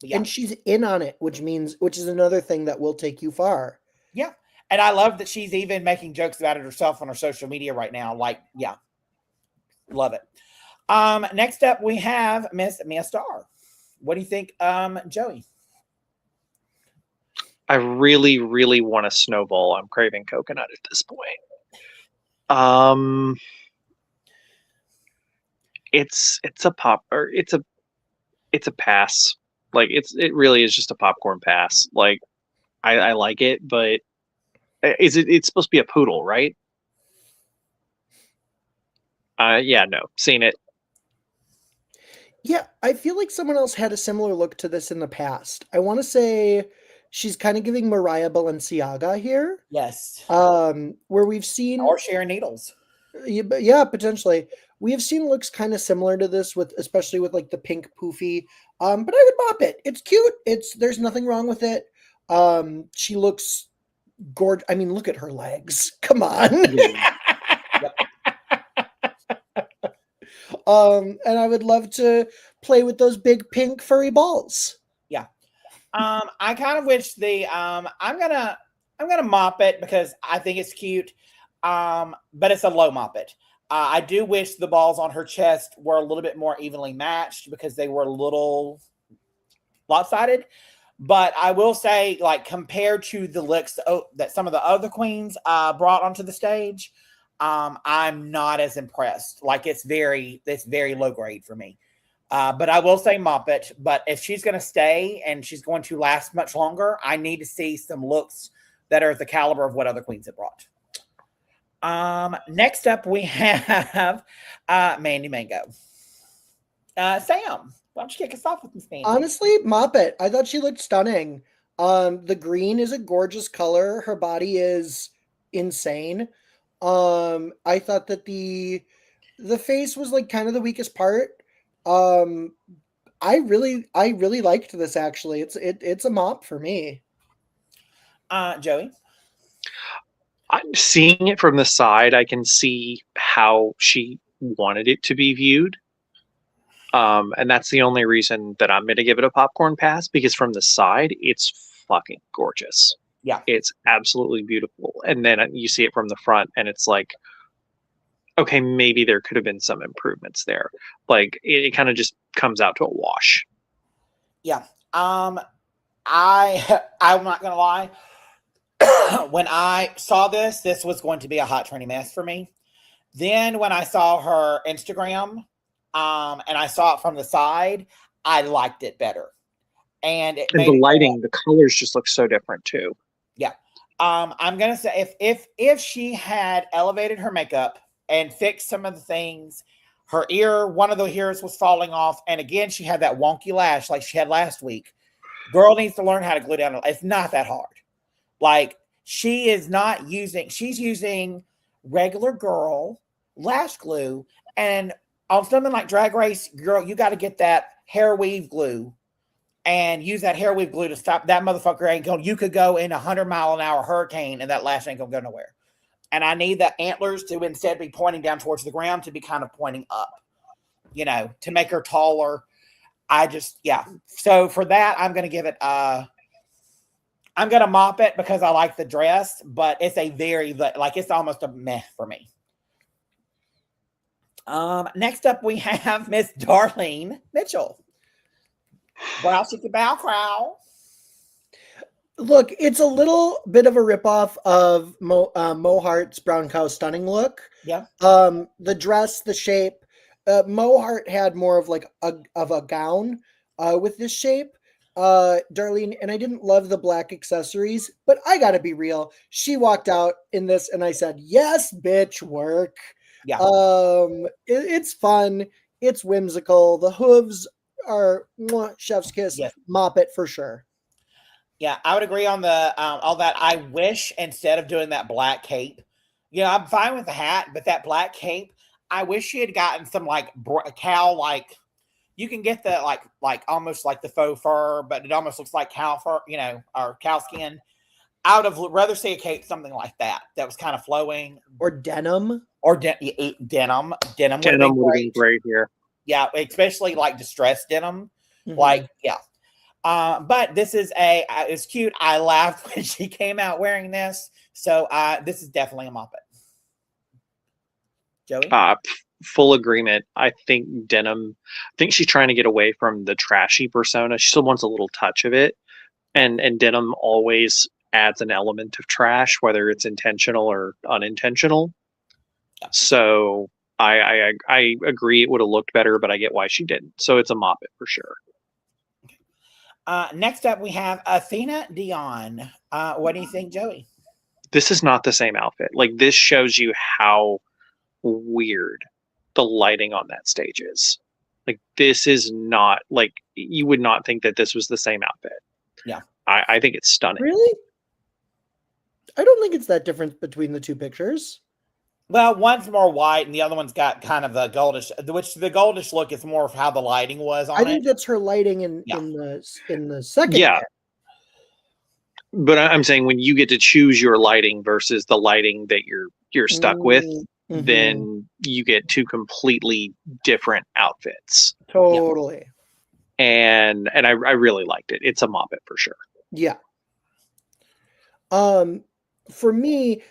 Yeah. And she's in on it, which is another thing that will take you far. Yeah. And I love that she's even making jokes about it herself on her social media right now. Like, yeah. Love it. Next up, we have Miss Mia Starr. What do you think, Joey? I really, really want a snowball. I'm craving coconut at this point. It's a pop, or it's a pass. Like, it really is just a popcorn pass. Like, I like it, but it's supposed to be a poodle, right? Yeah, no, seen it. Yeah, I feel like someone else had a similar look to this in the past. I want to say she's kind of giving Mariah Balenciaga here. Yes. Where we've seen or Sharon Needles. Yeah, potentially. We have seen looks kind of similar to this especially with like the pink poofy. But I would mop it. It's cute. There's nothing wrong with it. She looks gorgeous. I mean, look at her legs. Come on. Yeah. And I would love to play with those big pink furry balls. Yeah. I kind of wish I'm gonna mop it because I think it's cute. But it's a low mop it. I do wish the balls on her chest were a little bit more evenly matched because they were a little lopsided. But I will say, like, compared to the looks that some of the other queens brought onto the stage, I'm not as impressed. Like, it's very low grade for me. But I will say mop it. But if she's going to stay and she's going to last much longer, I need to see some looks that are at the caliber of what other queens have brought. Next up, we have Mandy Mango. Sam, why don't you kick us off with Miss Mandy? Honestly, mop it. I thought she looked stunning. The green is a gorgeous color. Her body is insane. I thought that the face was like kind of the weakest part. I really liked this actually. It's a mop for me. Joey? I'm seeing it from the side. I can see how she wanted it to be viewed. And that's the only reason that I'm going to give it a popcorn pass, because from the side, it's fucking gorgeous. Yeah. It's absolutely beautiful. And then you see it from the front and it's like, okay, maybe there could have been some improvements there. Like, it kind of just comes out to a wash. Yeah. I'm not going to lie. when I saw this was going to be a hot trendy mess for me. Then when I saw her Instagram, and I saw it from the side, I liked it better. And it And made the it go lighting, up. the colors just look so different too. Yeah. I'm gonna say if she had elevated her makeup and fixed some of the things, her ear, one of the ears was falling off, and again she had that wonky lash like she had last week. Girl needs to learn how to glue down. It's not that hard. Like she's using regular girl lash glue, and on something like Drag Race, girl, you got to get that hair weave glue and use that hair weave glue to stop that motherfucker ain't going. You could go in 100-mile-an-hour hurricane and that lash ain't gonna go nowhere. And I need the antlers to instead be pointing down towards the ground to be kind of pointing up, to make her taller. So for that, I'm gonna give it I'm gonna mop it because I like the dress, but it's a very it's almost a meh for me. Next up we have Miss Darlene Mitchell. Brow Chicken Bow Crow. Look, it's a little bit of a ripoff of Mo Hart's Brown Cow Stunning look. Yeah. The dress, the shape. Mo Hart had more of like a gown with this shape. Darlene, and I didn't love the black accessories, but I gotta be real. She walked out in this, and I said, "Yes, bitch, work." Yeah. It's fun. It's whimsical. The hooves are chef's kiss. Yes. Mop it for sure. Yeah, I would agree on the all that. I wish instead of doing that black cape, I'm fine with the hat, but that black cape, I wish she had gotten some cow you can get the like almost like the faux fur, but it almost looks like cow fur, or cow skin. I would have rather see a cape something like that was kind of flowing, or denim, denim. Denim would have been great here. Yeah, especially like distressed denim. Mm-hmm. But this is it's cute. I laughed when she came out wearing this. So this is definitely a mop it. Joey? Full agreement. I think denim, she's trying to get away from the trashy persona. She still wants a little touch of it. And denim always adds an element of trash, whether it's intentional or unintentional. So I agree it would have looked better, but I get why she didn't. So it's a mop it for sure. Next up, we have Athena Dion. What do you think, Joey? This is not the same outfit. Like, this shows you how weird the lighting on that stage is. Like, this is not, like, you would not think that this was the same outfit. Yeah. I think it's stunning. Really? I don't think it's that different between the two pictures. Well, one's more white and the other one's got kind of the goldish, which the goldish look is more of how the lighting was on it. I think that's her lighting in the second. Yeah. But I'm saying when you get to choose your lighting versus the lighting that you're stuck with, then you get two completely different outfits. Totally. And I really liked it. It's a mop it for sure. Yeah. For me,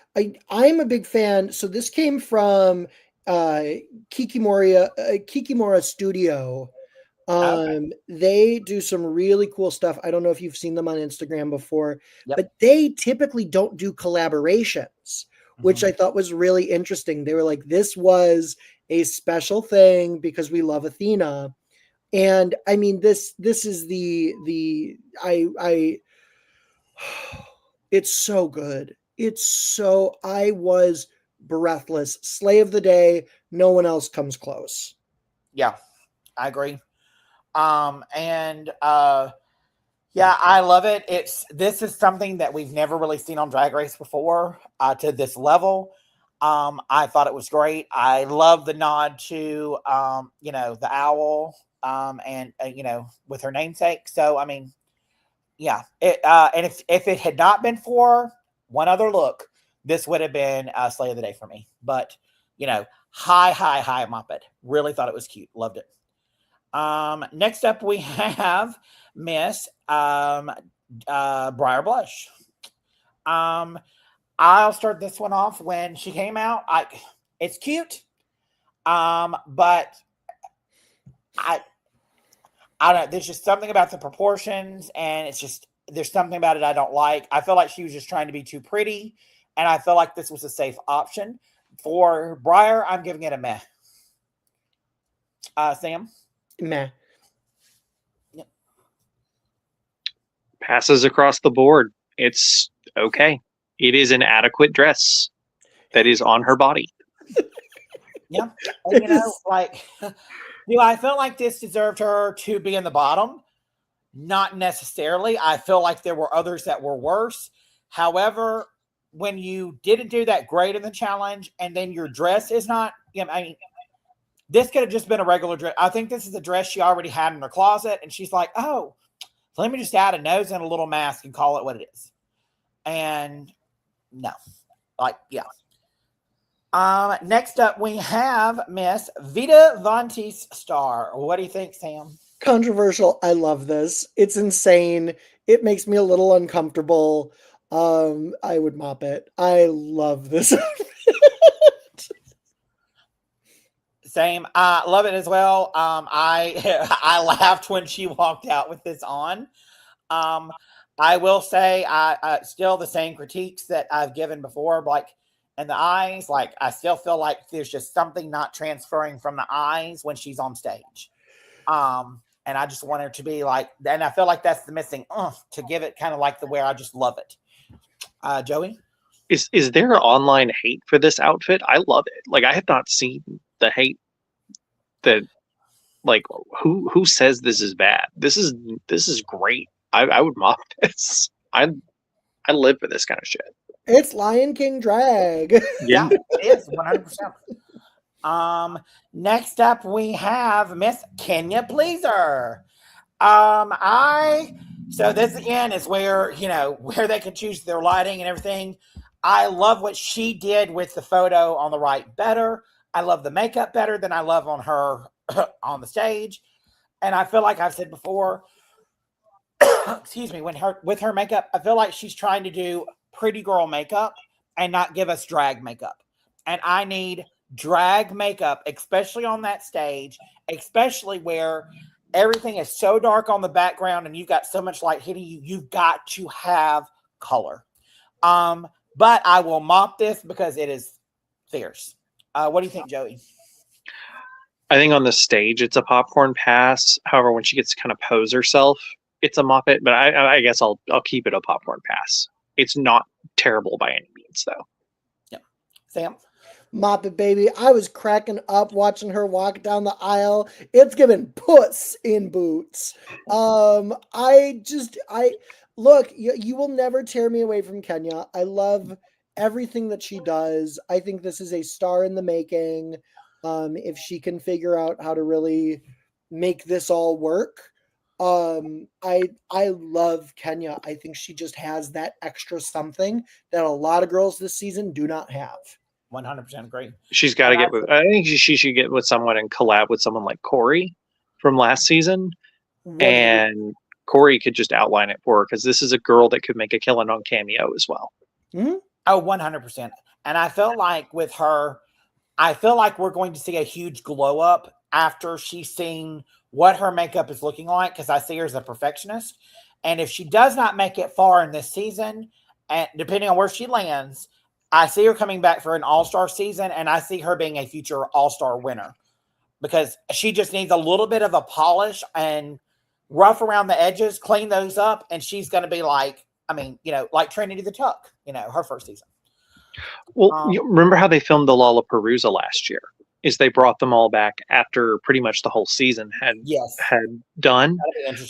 I'm a big fan. So this came from Kikimora Studio. They do some really cool stuff. I don't know if you've seen them on Instagram before, but they typically don't do collaborations, which I thought was really interesting. They were like, this was a special thing because we love Athena. And I mean, this is it's so good. I was breathless. Slay of the day. No one else comes close. Yeah, I agree. I love it. This is something that we've never really seen on Drag Race before, to this level. I thought it was great. I love the nod to, the owl, with her namesake. So, I mean, yeah, and if it had not been for one other look, this would have been a slay of the day for me. But, high mop it. Really thought it was cute. Loved it. Next up we have Miss Briar Blush. I'll start this one off. When she came out, it's cute. But I don't know. There's just something about the proportions, and it's just There's something about it I don't like. I feel like she was just trying to be too pretty, and I feel like this was a safe option. For Briar, I'm giving it a meh. Sam? Meh. Yep. Passes across the board. It's okay. It is an adequate dress that is on her body. Yeah. And, you know, like, do I feel like this deserved her to be in the bottom? Not necessarily. I feel like there were others that were worse. However, when you didn't do that great in the challenge and then your dress is not, you know, I mean, this could have just been a regular dress. I think this is a dress she already had in her closet. And she's like, oh, so let me just add a nose and a little mask and call it what it is. And no, like, yeah. Next up, we have Miss Vita Vonti's star. What do you think, Sam? Controversial. I love this. It's insane. It makes me a little uncomfortable. I would mop it. I love this. Same. I love it as well. I laughed when she walked out with this on. I will say I still the same critiques that I've given before, like in the eyes, like I still feel like there's just something not transferring from the eyes when she's on stage. And I just want her to be like, and I feel like that's the missing to give it kind of like the way I just love it. Joey? Is there online hate for this outfit? I love it. Like, I have not seen the hate that, like, who says this is bad? This is great. I would mop this. I live for this kind of shit. It's Lion King drag. Yeah, it is 100%. Next up we have Miss Kenya Pleaser. So this again is where, you know, where they can choose their lighting and everything. I love what she did with the photo on the right better. I love the makeup better than I love on her on the stage. And I feel like I've said before, excuse me, with her makeup, I feel like she's trying to do pretty girl makeup and not give us drag makeup. And I need drag makeup, especially on that stage, especially where everything is so dark on the background and you've got so much light hitting you. You've got to have color. But I will mop this because it is fierce. What do you think, Joey? I think on the stage it's a popcorn pass. However, when she gets to kind of pose herself, it's a mop it. But I guess I'll keep it a popcorn pass. It's not terrible by any means, though. Yeah, Sam. Mop it, baby. I was cracking up watching her walk down the aisle. It's giving puss in boots. Look, you will never tear me away from Kenya. I love everything that she does. I think this is a star in the making. If she can figure out how to really make this all work. I love Kenya. I think she just has that extra something that a lot of girls this season do not have. 100% agree. She's got to get with. I think she should get with someone and collab with someone like Corey from last season, and Corey could just outline it for her because this is a girl that could make a killing on Cameo as well. Mm-hmm. Oh, 100%. And I felt like with her, I feel like we're going to see a huge glow up after she's seen what her makeup is looking like, because I see her as a perfectionist. And if she does not make it far in this season, and depending on where she lands, I see her coming back for an all-star season, and I see her being a future all-star winner because she just needs a little bit of a polish and rough around the edges, clean those up, and she's going to be like, I mean, you know, like Trinity the Tuck, you know, her first season. Well, you remember how they filmed the Lollapalooza last year? Is they brought them all back after pretty much the whole season had done.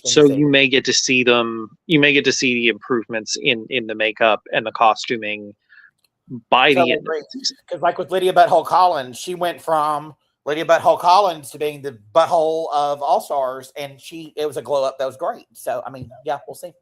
So you may get to see them. You may get to see the improvements in the makeup and the costuming by the end of the season. Because like with Lydia Butthole Collins, she went from Lydia Butthole Collins to being the butthole of All Stars, and it was a glow up that was great. So I mean, yeah, we'll see.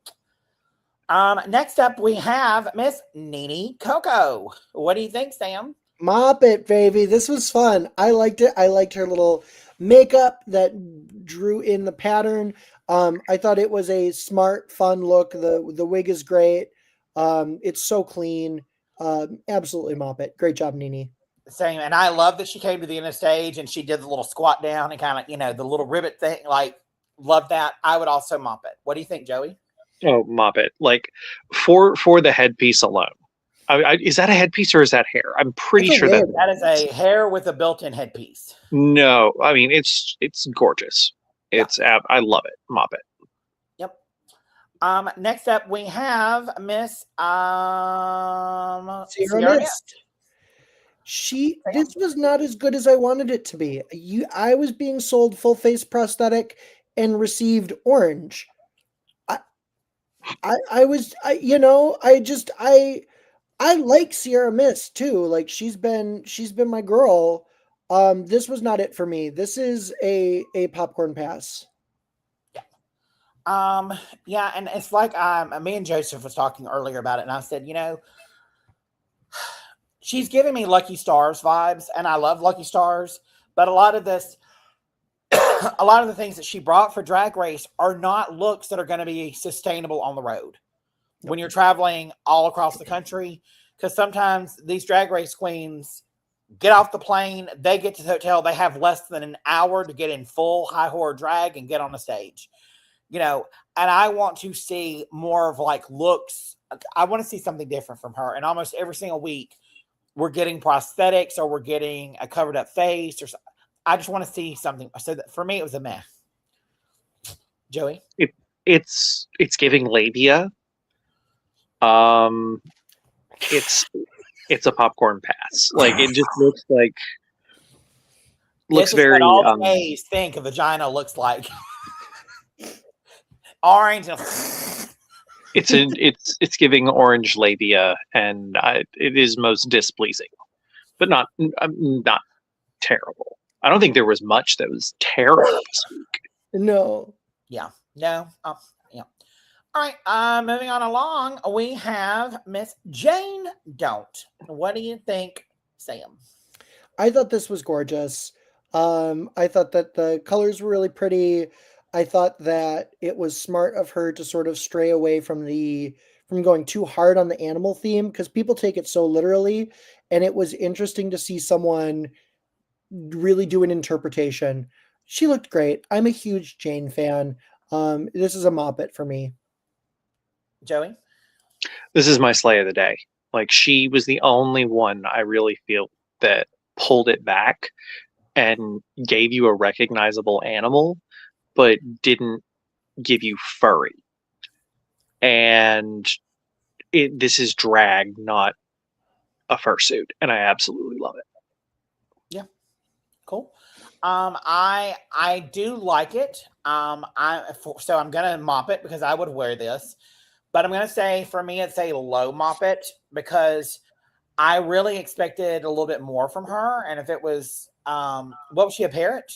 Next up we have Miss Nene Coco. What do you think, Sam? Mop it, baby. This was fun. I liked it. I liked her little makeup that drew in the pattern. I thought it was a smart, fun look. The wig is great. It's so clean. Absolutely mop it. Great job, Nene. Same. And I love that she came to the end of the stage and she did the little squat down and kind of, you know, the little ribbit thing. Like, love that. I would also mop it. What do you think, Joey? Oh, mop it. Like for the headpiece alone. Is that a headpiece or is that hair? I'm pretty That's a sure that wig. That is a hair with a built-in headpiece. no. I mean, it's gorgeous. Yeah. I love it. Mop it. Yep. Next up we have Miss Sarah Sierra Mist. This was not as good as I wanted it to be. I was being sold full face prosthetic and received orange. I like Sierra Mist too. Like she's been my girl. This was not it for me. This is a popcorn pass. Yeah, and it's like me and Joseph was talking earlier about it, and I said, she's giving me Lucky Stars vibes, and I love Lucky Stars, but a lot of the things that she brought for Drag Race are not looks that are going to be sustainable on the road when you're traveling all across the country, because sometimes these Drag Race queens get off the plane, they get to the hotel, they have less than an hour to get in full high horror drag and get on the stage. And I want to see more of like looks. I want to see something different from her. And almost every single week, we're getting prosthetics or we're getting a covered up face or something. I just want to see something. So that for me, it was a meh. Joey? It's giving labia. It's a popcorn pass. Like it just looks very. What all the gays think a vagina looks like. Orange. It's giving orange labia, and it is most displeasing, but not terrible. I don't think there was much that was terrible this week. No. Yeah. No. Yeah. All right. Moving on along, we have Miss Jane Don't. What do you think, Sam? I thought this was gorgeous. I thought that the colors were really pretty. I thought that it was smart of her to sort of stray away from going too hard on the animal theme, because people take it so literally, and it was interesting to see someone really do an interpretation. She looked great. I'm a huge Jane fan. This is a mop it for me. Joey? This is my slay of the day. Like she was the only one I really feel that pulled it back and gave you a recognizable animal, but didn't give you furry. And this is drag, not a fursuit, and I absolutely love it. Yeah, cool. I do like it. So I'm gonna mop it because I would wear this, but I'm gonna say for me it's a low mop it because I really expected a little bit more from her, and if it was what was she, a parrot?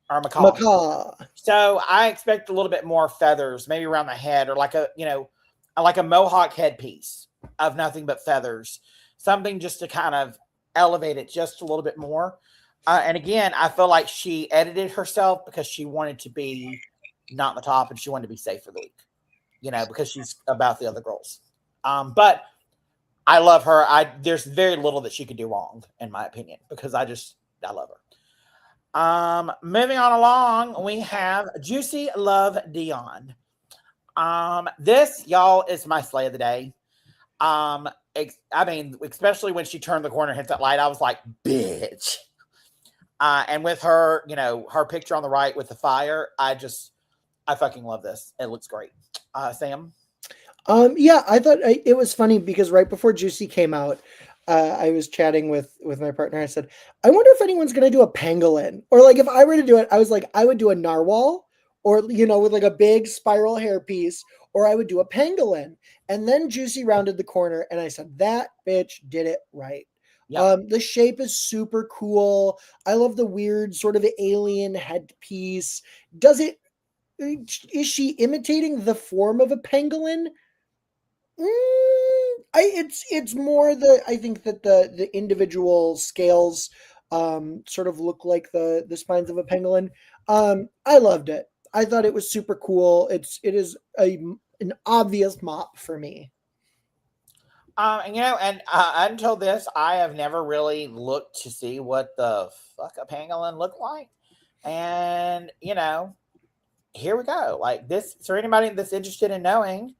Or macaw. So I expect a little bit more feathers, maybe around the head, or like a mohawk headpiece of nothing but feathers. Something just to kind of elevate it just a little bit more. And again, I feel like she edited herself because she wanted to be not in the top and she wanted to be safe for the week, because she's about the other girls. But I love her. There's very little that she could do wrong, in my opinion, because I love her. Moving on along, we have Juicy Love Dion. This, y'all, is my slay of the day. Especially when she turned the corner and hit that light, I was like, bitch. And with her, her picture on the right with the fire, I fucking love this. It looks great. Sam? Yeah, I thought it was funny because right before Juicy came out, I was chatting with my partner. I said, I wonder if anyone's going to do a pangolin, or like if I were to do it, I was like, I would do a narwhal, or, with like a big spiral hairpiece, or I would do a pangolin. And then Juicy rounded the corner and I said, that bitch did it right. Yep. The shape is super cool. I love the weird sort of alien headpiece. Is she imitating the form of a pangolin? It's more I think that the individual scales sort of look like the spines of a pangolin. I loved it. I thought it was super cool. It is an obvious mop for me. Until this, I have never really looked to see what the fuck a pangolin looked like. And, here we go. Like this, for anybody that's interested in knowing,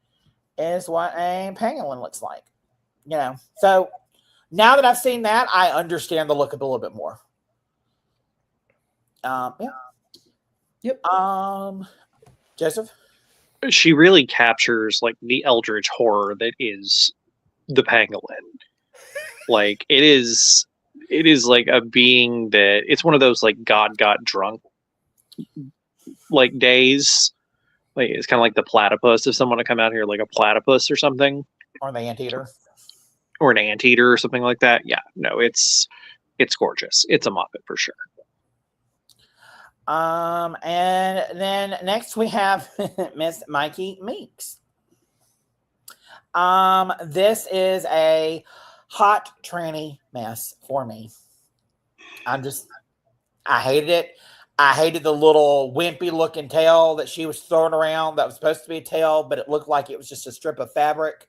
is what a pangolin looks like. So now that I've seen that, I understand the look a little bit more. Yeah. Yep. Joseph? She really captures like the eldritch horror that is the pangolin. Like it is like a being that it's one of those like God got drunk like days. Like it's kind of like the platypus. If someone to come out here like a platypus or something, Or the anteater. or an anteater or something like that. Yeah, no, it's gorgeous. It's a Muppet for sure. And then next we have Miss Mikey Meeks. This is a hot tranny mess for me. I hated it. I hated the little wimpy looking tail that she was throwing around that was supposed to be a tail, but it looked like it was just a strip of fabric.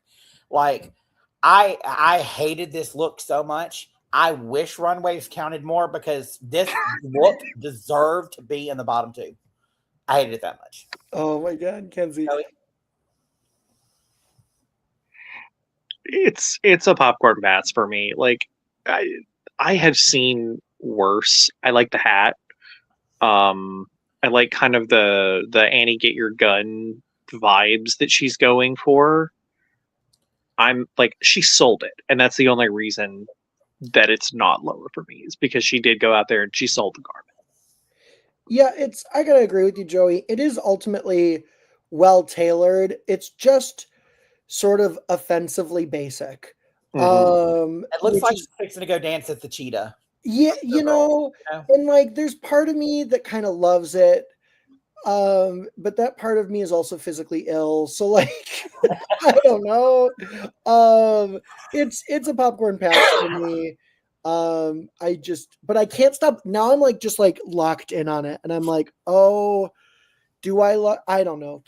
Like, I hated this look so much. I wish runways counted more because this look deserved to be in the bottom two. I hated it that much. Oh my God, Kenzie. It's a popcorn mess for me. Like I have seen worse. I like the hat. I like kind of the Annie get your gun vibes that she's going for. I'm like, she sold it, and that's the only reason that it's not lower for me is because she did go out there and she sold the garment. Yeah, I gotta agree with you, Joey. It is ultimately well tailored. It's just sort of offensively basic. It looks like she's fixing to go dance at the cheetah. Yeah, and like there's part of me that kind of loves it. But that part of me is also physically ill. So like I don't know. It's a popcorn pass for me. But I can't stop now. I'm like just like locked in on it, and I'm like, oh, do I don't know.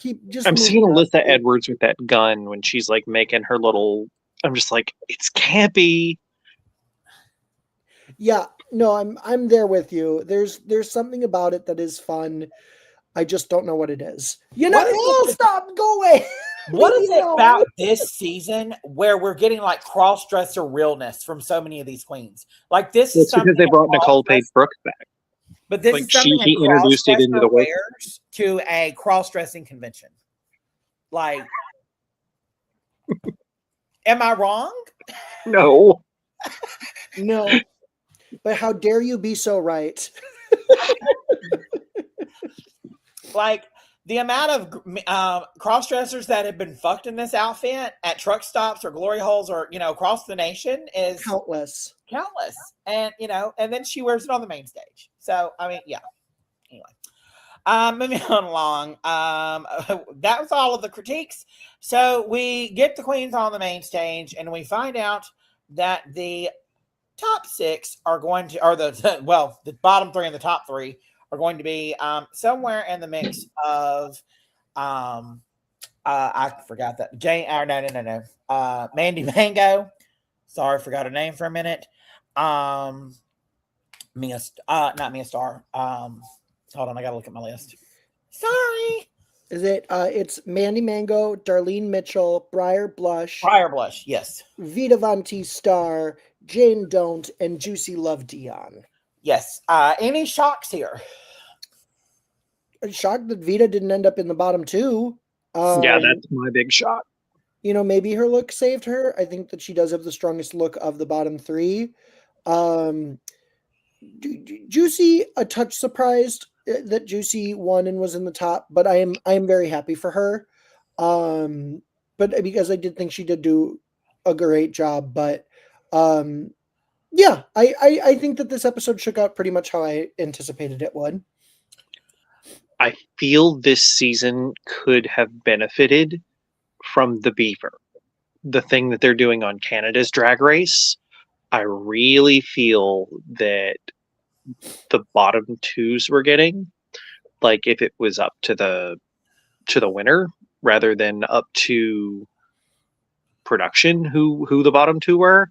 I'm seeing Alyssa Edwards with that gun when she's like making her little. I'm just like, it's campy. Yeah, no, I'm there with you. There's something about it that is fun. I just don't know what it is. Stop, go away. What is it about this season where we're getting like cross-dresser realness from so many of these queens? Like this is because they brought Nicole Paige Brooks back. But this is something he introduced it into the wears to a cross-dressing convention. Like, am I wrong? No. No. But how dare you be so right? Like the amount of cross-dressers that have been fucked in this outfit at truck stops or glory holes or across the nation is countless. And and then she wears it on the main stage. So I mean, yeah. Anyway, moving on along. That was all of the critiques. So we get the queens on the main stage, and we find out that the top six are going to, or the bottom three and the top three are going to be somewhere in the mix of I forgot that Mandy Mango. Sorry, forgot her name for a minute. Not Mia Star. Hold on, I gotta look at my list. Sorry. Is it it's Mandy Mango, Darlene Mitchell, Briar Blush, yes. Vita Von T Star, Jane Don't, and Juicy Love Dion. Yes. Any shocks here? I'm shocked that Vita didn't end up in the bottom two. Yeah, that's my big shock. Maybe her look saved her. I think that she does have the strongest look of the bottom three. Juicy, a touch surprised that Juicy won and was in the top, but I am very happy for her. But because I did think she did do a great job, but yeah, I think that this episode shook out pretty much how I anticipated it would. I feel this season could have benefited from the beaver. The thing that they're doing on Canada's Drag Race, I really feel that the bottom twos we're getting, like if it was up to the winner rather than up to production, who the bottom two were,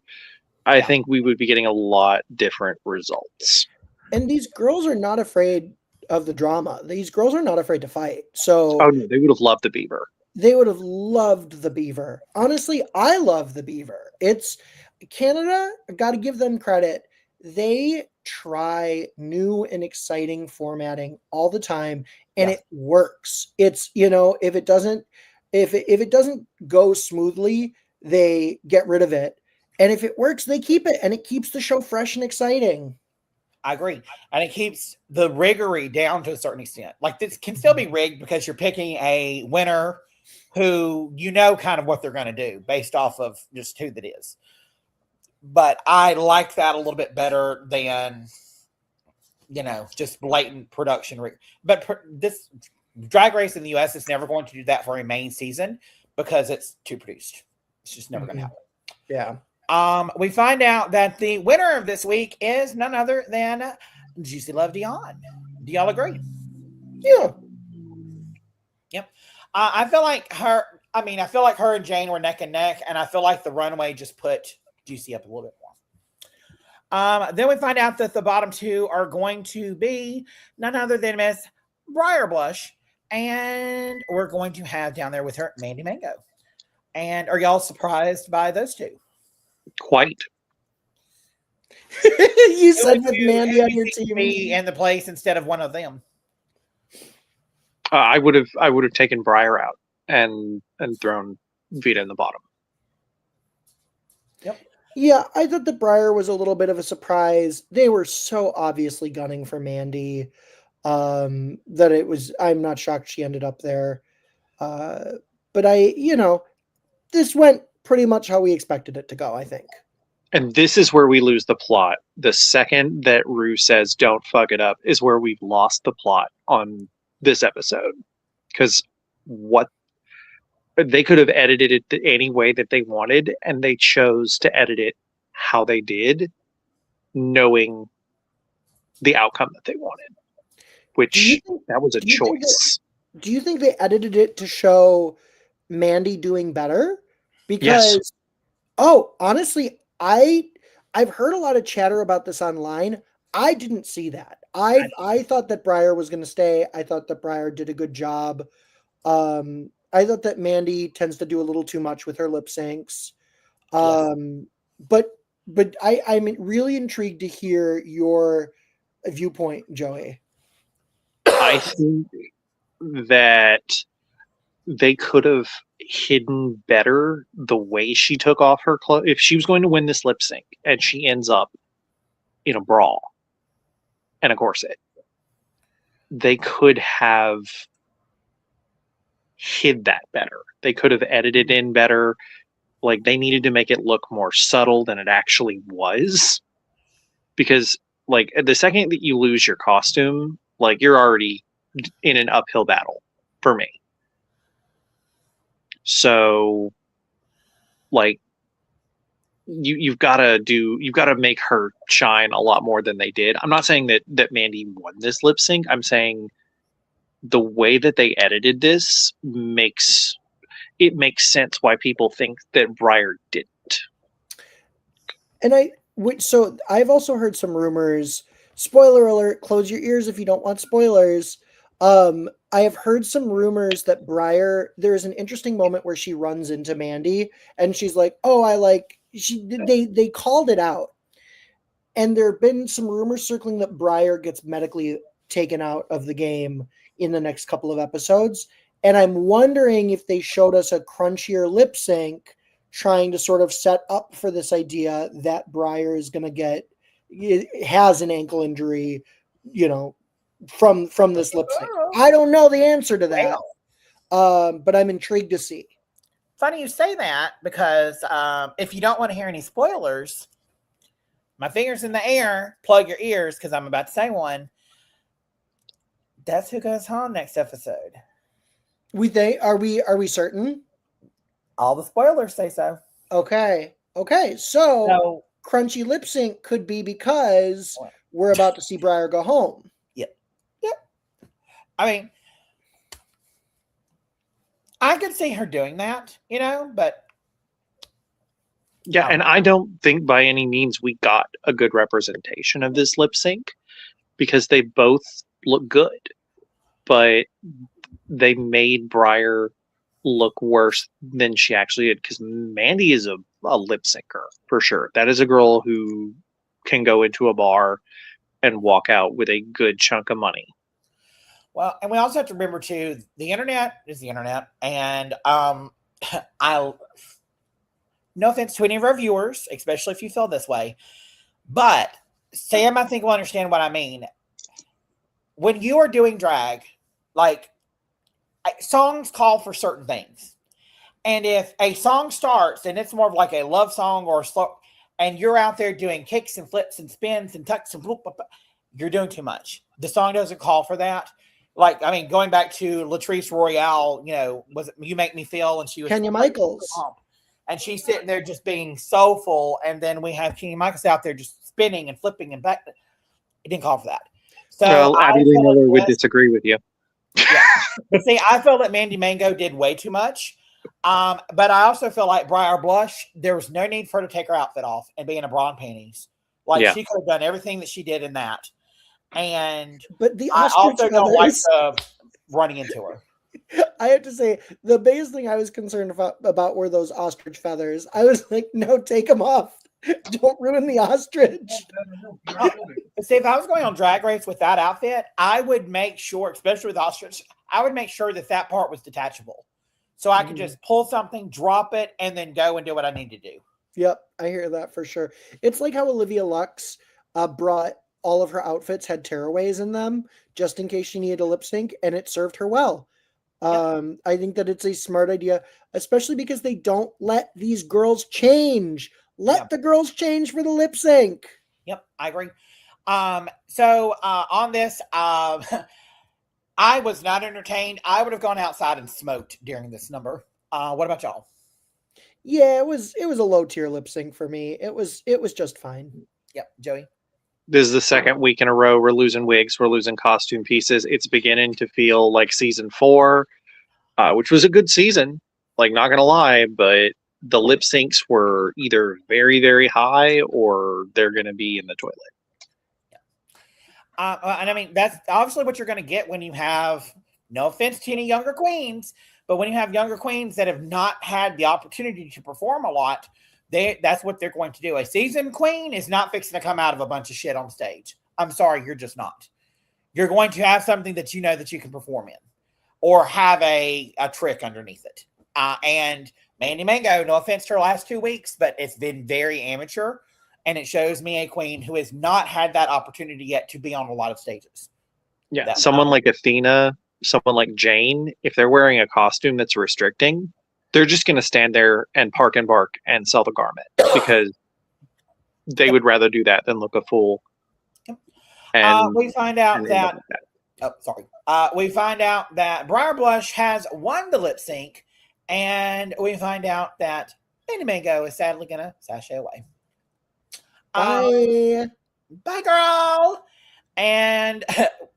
I think we would be getting a lot different results. And these girls are not afraid of the drama. These girls are not afraid to fight. So no, they would have loved the beaver. they would have loved the beaver. Honestly, I love the beaver. It's Canada, I've got to give them credit. They try new and exciting formatting all the time, and it works. It's, if it doesn't go smoothly, they get rid of it. And if it works, they keep it, and it keeps the show fresh and exciting. I agree. And it keeps the riggery down to a certain extent. Like, this can still be rigged because you're picking a winner who kind of what they're going to do based off of just who that is. But I like that a little bit better than, just blatant production. But this Drag Race in the US is never going to do that for a main season because it's too produced. It's just never going to happen. Yeah. We find out that the winner of this week is none other than Juicy Love Dion. Do y'all agree? Yeah. Yep. I feel like her and Jane were neck and neck, and I feel like the runway just put Juicy up a little bit more. Then we find out that the bottom two are going to be none other than Miss Briar Blush, and we're going to have down there with her Mandy Mango. And are y'all surprised by those two? Quite. You said with Mandy on your team in the place instead of one of them. I would have taken Briar out and thrown Vita in the bottom. Yep. Yeah, I thought the Briar was a little bit of a surprise. They were so obviously gunning for Mandy that it was. I'm not shocked she ended up there. But this went pretty much how we expected it to go, I think. And this is where we lose the plot. The second that Rue says, "Don't fuck it up," is where we've lost the plot on this episode. Because they could have edited it any way that they wanted, and they chose to edit it how they did, knowing the outcome that they wanted. Which, that was a choice. Do you think they edited it to show Mandy doing better? Because, honestly, I've heard a lot of chatter about this online. I didn't see that. I thought that Briar was going to stay. I thought that Briar did a good job. I thought that Mandy tends to do a little too much with her lip syncs. But I'm really intrigued to hear your viewpoint, Joey. I think that they could have hidden better the way she took off her clothes. If she was going to win this lip sync and she ends up in a bra and a corset, they could have hid that better. They could have edited in better. Like, they needed to make it look more subtle than it actually was. Because, like, the second that you lose your costume, like, you're already in an uphill battle for me. So, like, you've got to make her shine a lot more than they did. I'm not saying that Mandy won this lip sync. I'm saying the way that they edited this makes sense why people think that Briar didn't. And I've also heard some rumors. Spoiler alert, close your ears if you don't want spoilers. I have heard some rumors that Briar, there is an interesting moment where she runs into Mandy and she's like, they called it out. And there have been some rumors circling that Briar gets medically taken out of the game in the next couple of episodes. And I'm wondering if they showed us a crunchier lip sync trying to sort of set up for this idea that Briar is going to has an ankle injury, from this lip sync. I don't know the answer to that, but I'm intrigued to see. Funny you say that, because if you don't want to hear any spoilers, my finger's in the air, plug your ears, because I'm about to say one. That's who goes home next episode. Are we certain? All the spoilers say so. Okay. So crunchy lip sync could be because we're about to see Briar go home. Yep. I mean, I could see her doing that, but yeah, and I don't think by any means we got a good representation of this lip sync, because they both look good, but they made Briar look worse than she actually did, because Mandy is a lip syncer for sure. That is a girl who can go into a bar and walk out with a good chunk of money. Well, and we also have to remember too, the internet is the internet, and I no offense to any of our viewers, especially if you feel this way, but Sam, I think will understand what I mean. When you are doing drag, like songs call for certain things. And if a song starts and it's more of like a love song or a slow, and you're out there doing kicks and flips and spins and tucks and bloop, you're doing too much. The song doesn't call for that. Like, I mean, going back to Latrice Royale, you know, was it You Make Me Feel? And she was Kenya Michaels. And she's sitting there just being soulful. And then we have Kenya Michaels out there just spinning and flipping and back. It didn't call for that. So well, Abby Lee Miller would disagree with you. Yeah. But see, I feel that Mandy Mango did way too much. But I also feel like Briar Blush, there was no need for her to take her outfit off and be in a bra and panties. Like she could have done everything that she did in that. And but the I also don't like running into her. I have to say, the biggest thing I was concerned about were those ostrich feathers. I was like, no, take them off. Don't ruin the ostrich. See, if I was going on Drag Race with that outfit, I would make sure, especially with ostrich, I would make sure that that part was detachable. So I could just pull something, drop it, and then go and do what I need to do. Yep, I hear that for sure. It's like how Olivia Lux brought all of her outfits had tearaways in them, just in case she needed a lip sync, and it served her well. I think that it's a smart idea, especially because they don't let these girls change. Let the girls change for the lip sync. Yep, I agree. So on this, I was not entertained. I would have gone outside and smoked during this number. What about y'all? Yeah, it was a low tier lip sync for me. It was just fine. Yep, Joey. This is the second week in a row we're losing wigs, we're losing costume pieces. It's beginning to feel like season 4, which was a good season. Like, not gonna lie, but the lip syncs were either very, very high or they're going to be in the toilet. And I mean, that's obviously what you're going to get when you have, no offense to any younger queens, but when you have younger queens that have not had the opportunity to perform a lot, that's what they're going to do. A seasoned queen is not fixing to come out of a bunch of shit on stage. I'm sorry, you're just not. You're going to have something that you know that you can perform in or have a trick underneath it. And Mandy Mango, no offense to her last 2 weeks, but it's been very amateur. And it shows me a queen who has not had that opportunity yet to be on a lot of stages. Yeah, someone like Athena, someone like Jane, if they're wearing a costume that's restricting, they're just going to stand there and park and bark and sell the garment because they would rather do that than look a fool. And we find out that, we find out that Briar Blush has won the lip sync. And we find out that Mandy Mango is sadly going to sashay away. Bye, girl. And,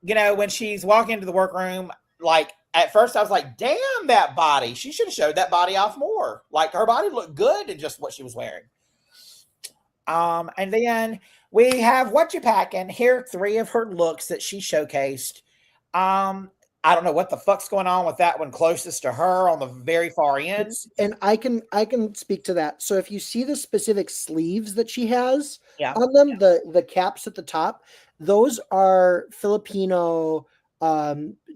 you know, when she's walking into the workroom, like, at first I was like, damn, that body. She should have showed that body off more. Like, her body looked good in just what she was wearing. And then we have What You Packin'. Here are 3 of her looks that she showcased. I don't know what the fuck's going on with that one closest to her on the very far end. And I can speak to that. So if you see the specific sleeves that she has on them, the caps at the top, those are Filipino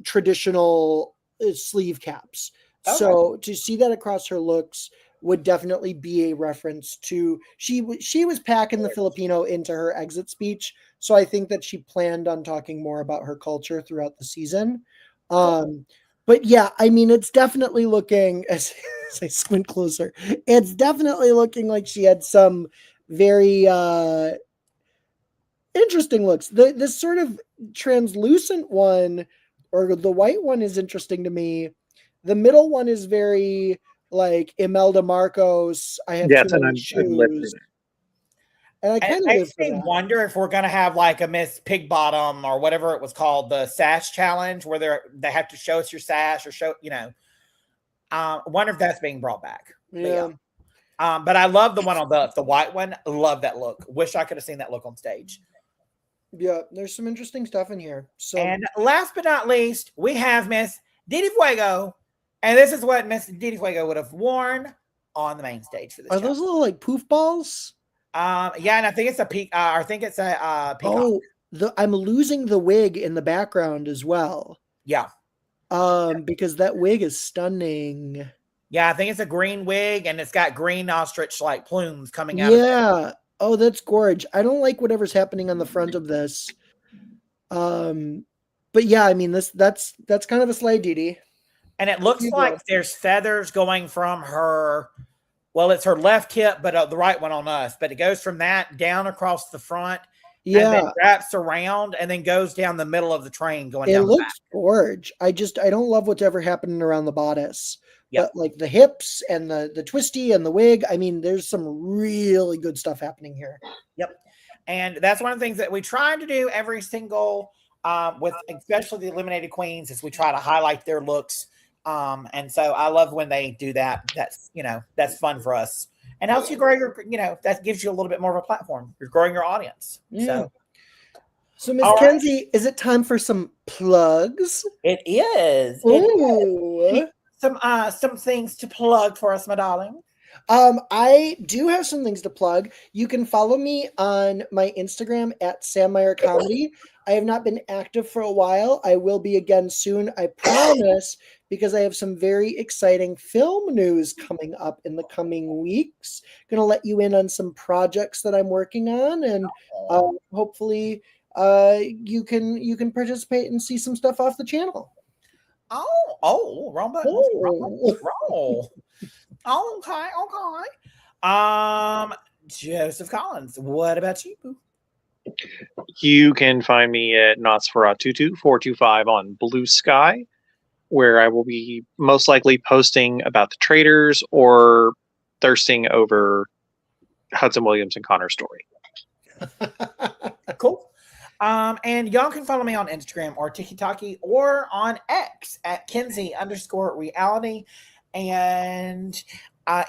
traditional sleeve caps. Okay. So to see that across her looks would definitely be a reference to she was packing the Filipino into her exit speech. So I think that she planned on talking more about her culture throughout the season. But yeah, I mean, it's definitely looking, as I squint closer, it's definitely looking like she had some very interesting looks. This sort of translucent one, or the white one, is interesting to me. The middle one is very like Imelda Marcos. I have too many shoes. And I kind of makes me wonder if we're gonna have like a Miss Pig Bottom or whatever it was called, the sash challenge, where they have to show us your sash or show, you know. Wonder if that's being brought back. Yeah. But I love the one on the white one. Love that look. Wish I could have seen that look on stage. Yeah, there's some interesting stuff in here. So, and last but not least, we have Miss Didi Fuego And this is what Miss Didi Fuego would have worn on the main stage for this. Are those little like poof balls? Yeah, and I think it's a peak. I think it's a peacock. Oh, I'm losing the wig in the background as well. Yeah. Because that wig is stunning. Yeah, I think it's a green wig, and it's got green ostrich like plumes coming out. Yeah. Oh, that's gorgeous. I don't like whatever's happening on the front of this. But yeah, I mean that's kind of a slay, Didi. And it looks like there's feathers going from her. Well, it's her left hip, but the right one on us. But it goes from that down across the front. Yeah. And then wraps around and then goes down the middle of the train going down. It looks gorgeous. I don't love what's ever happening around the bodice. Yep. But like the hips and the twisty and the wig, I mean, there's some really good stuff happening here. Yep. And that's one of the things that we try to do every single with especially the eliminated queens is we try to highlight their looks. And so I love when they do that. That's fun for us. And helps you grow your, that gives you a little bit more of a platform. You're growing your audience. Yeah. So Miss Kenzie, is it time for some plugs? It is. Ooh. Some things to plug for us, my darling. I do have some things to plug. You can follow me on my Instagram at Sam Meyer Comedy. I have not been active for a while. I will be again soon, I promise, because I have some very exciting film news coming up in the coming weeks. Going to let you in on some projects that I'm working on, and hopefully you can participate and see some stuff off the channel. Wrong button. Roll. Okay. Joseph Collins, what about you? You can find me at Nosferatu425 on Blue Sky, where I will be most likely posting about the traders or thirsting over Hudson Williams and Connor's story. Cool. And y'all can follow me on Instagram or TikTok or on X at Kenzie_reality. And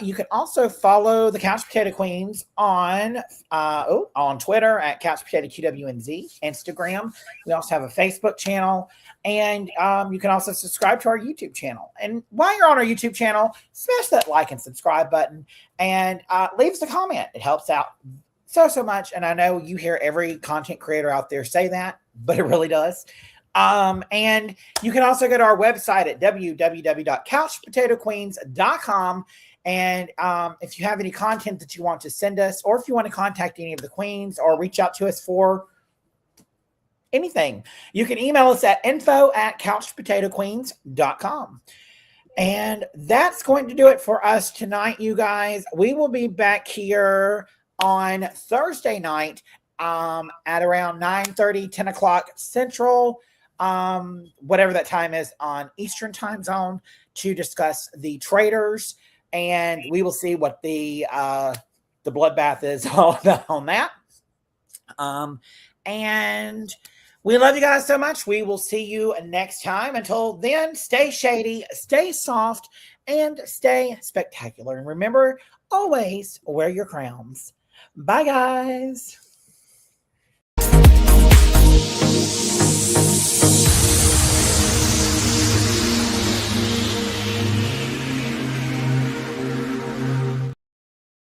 you can also follow the Couch Potato Queens on Twitter at Couch Potato QWNZ, Instagram. We also have a Facebook channel, and you can also subscribe to our YouTube channel. And while you're on our YouTube channel, smash that like and subscribe button and leave us a comment. It helps out so much. And I know you hear every content creator out there say that, but it really does. And you can also go to our website at www.couchpotatoqueens.com. And if you have any content that you want to send us, or if you want to contact any of the queens or reach out to us for anything, you can email us at info@couchpotatoqueens.com. And that's going to do it for us tonight, you guys. We will be back here on Thursday night at around 9:30, 10 o'clock Central, whatever that time is on Eastern time zone, to discuss the traders. And we will see what the bloodbath is all about on that. And we love you guys so much. We will see you next time. Until then, stay shady, stay soft, and stay spectacular. And remember, always wear your crowns. Bye, guys.